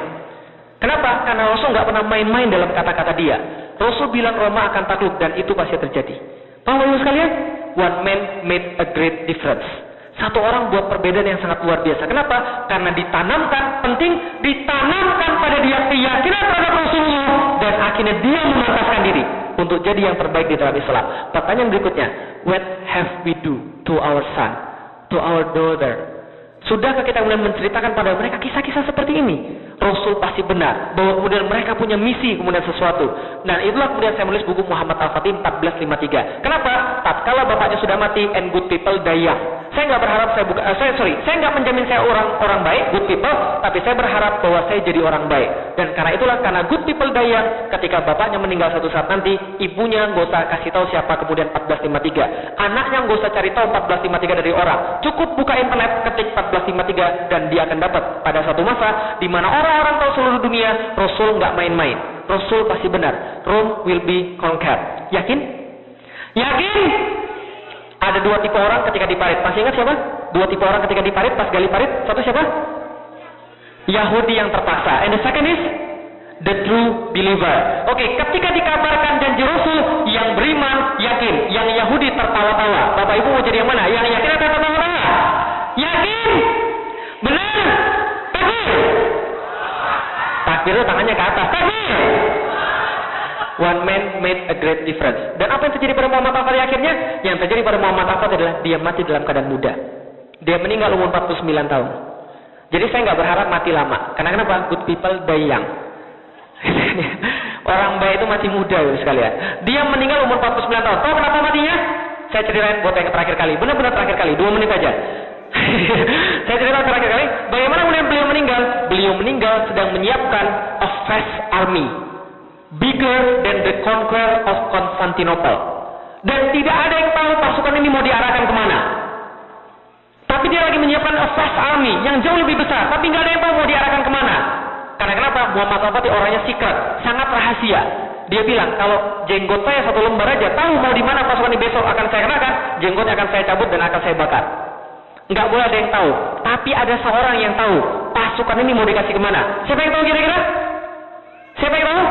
Kenapa? Karena Rasul nggak pernah main-main dalam kata-kata dia. Rasul bilang Roma akan takluk, dan itu pasti terjadi. Paham Bapak sekalian? One man made a great difference. Satu orang buat perbedaan yang sangat luar biasa. Kenapa? Karena ditanamkan pada dia keyakinan terhadap Rasulullah, dan akhirnya dia memantaskan diri untuk jadi yang terbaik di dalam Islam. Pertanyaan berikutnya, what have we do to our son, to our daughter? Sudahkah kita kemudian menceritakan pada mereka kisah-kisah seperti ini? Rasul pasti benar bahwa kemudian mereka punya misi kemudian sesuatu. Dan itulah kemudian saya menulis buku Muhammad Al-Fatih 1453. Kenapa? Tatkala bapaknya sudah mati and good people die young. Saya nggak berharap saya nggak menjamin saya orang baik, good people, tapi saya berharap bahwa saya jadi orang baik. Dan karena itulah, karena good people die young, ketika bapaknya meninggal satu saat nanti, ibunya nggak usah kasih tahu siapa kemudian 1453. Anaknya nggak usah cari tahu 1453 dari orang. Cukup buka internet, ketik 1453, dan dia akan dapat pada satu masa di mana orang tahu seluruh dunia, Rasul nggak main-main. Rasul pasti benar. Rome will be conquered. Yakin? Yakin? Ada dua tipe orang ketika di parit. Masih ingat siapa? Dua tipe orang ketika di parit, pas gali parit. Satu siapa? Yahudi yang terpaksa. And the second is the true believer. Oke, ketika dikabarkan janji Rasul, yang beriman, yang yakin. Yang Yahudi tertawa-tawa. Bapak Ibu mau jadi yang mana? Yang yakin atau tertawa-tawa? Yakin? Benar? Takbir? Takbir itu tangannya ke atas. Takbir? One man made a great difference. Dan apa yang terjadi pada Muhammad Al-Fatih akhirnya? Yang terjadi pada Muhammad Al-Fatih adalah dia mati dalam keadaan muda. Dia meninggal umur 49 tahun. Jadi saya nggak berharap mati lama. Karena kenapa? Good people die young. Orang baik itu masih muda ya sekalian. Dia meninggal umur 49 tahun. Tahu kenapa matinya? Saya ceritain buat yang terakhir kali. Benar-benar terakhir kali. 2 menit aja. Saya cerita terakhir kali. Bagaimana kemudian beliau meninggal? Beliau meninggal sedang menyiapkan a vast army. Bigger than the conqueror of Constantinople. Dan tidak ada yang tahu pasukan ini mau diarahkan kemana. Tapi dia lagi menyiapkan a vast army yang jauh lebih besar. Tapi nggak ada yang tahu mau diarahkan kemana. Karena kenapa? Muhammad Al-Fatih orangnya secret, sangat rahasia. Dia bilang, kalau jenggot saya 1 lembar aja, tahu mau di mana pasukan ini besok akan saya kenakan, jenggotnya akan saya cabut dan akan saya bakar. Nggak boleh ada yang tahu. Tapi ada seorang yang tahu pasukan ini mau dikasih kemana. Siapa yang tahu kira-kira? Siapa yang tahu?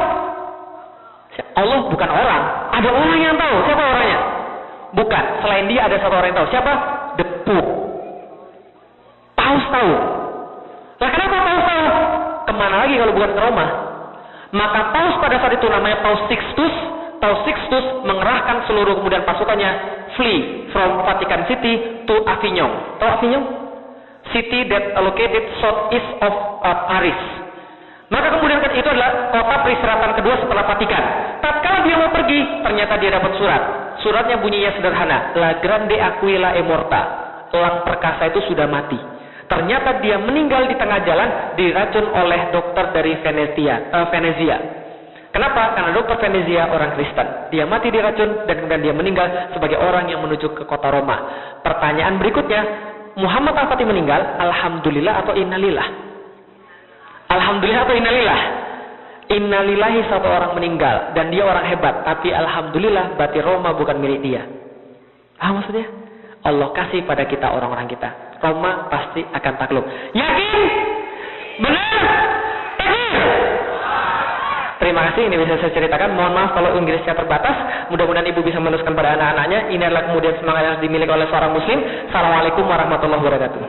Allah bukan orang. Ada orang yang tahu. Siapa orangnya? Bukan. Selain dia ada satu orang yang tahu. Siapa? The Pope. Paus tahu. Nah kenapa Paus tahu? Kemana lagi kalau bukan ke Roma? Maka Paus pada saat itu namanya Paus Sixtus. Paus Sixtus mengerahkan seluruh kemudian pasukannya flee from Vatican City to Avignon. Tahu Avignon? City that located southeast of Paris. Maka kemudian itu adalah kota peristirahatan kedua setelah Vatikan. Tatkala dia mau pergi, ternyata dia dapat surat. Suratnya bunyinya sederhana, La Grande Aquila è morta. Elang perkasa itu sudah mati. Ternyata dia meninggal di tengah jalan, diracun oleh dokter dari Venezia. Kenapa? Karena dokter Venezia orang Kristen. Dia mati diracun dan kemudian dia meninggal sebagai orang yang menuju ke kota Roma. Pertanyaan berikutnya, Muhammad Al-Fatih meninggal, alhamdulillah atau innalillah? Alhamdulillah atau innalillah? Innalillahi, satu orang meninggal dan dia orang hebat, tapi alhamdulillah berarti Roma bukan milik dia. Maksudnya? Allah kasih pada kita orang-orang kita. Roma pasti akan takluk. Yakin? Benar? Takbir? Terima kasih, ini bisa saya ceritakan. Mohon maaf kalau Inggrisnya terbatas. Mudah-mudahan ibu bisa meneruskan pada anak-anaknya. Ini adalah kemudian semangat yang dimiliki oleh seorang muslim. Assalamualaikum warahmatullahi wabarakatuh.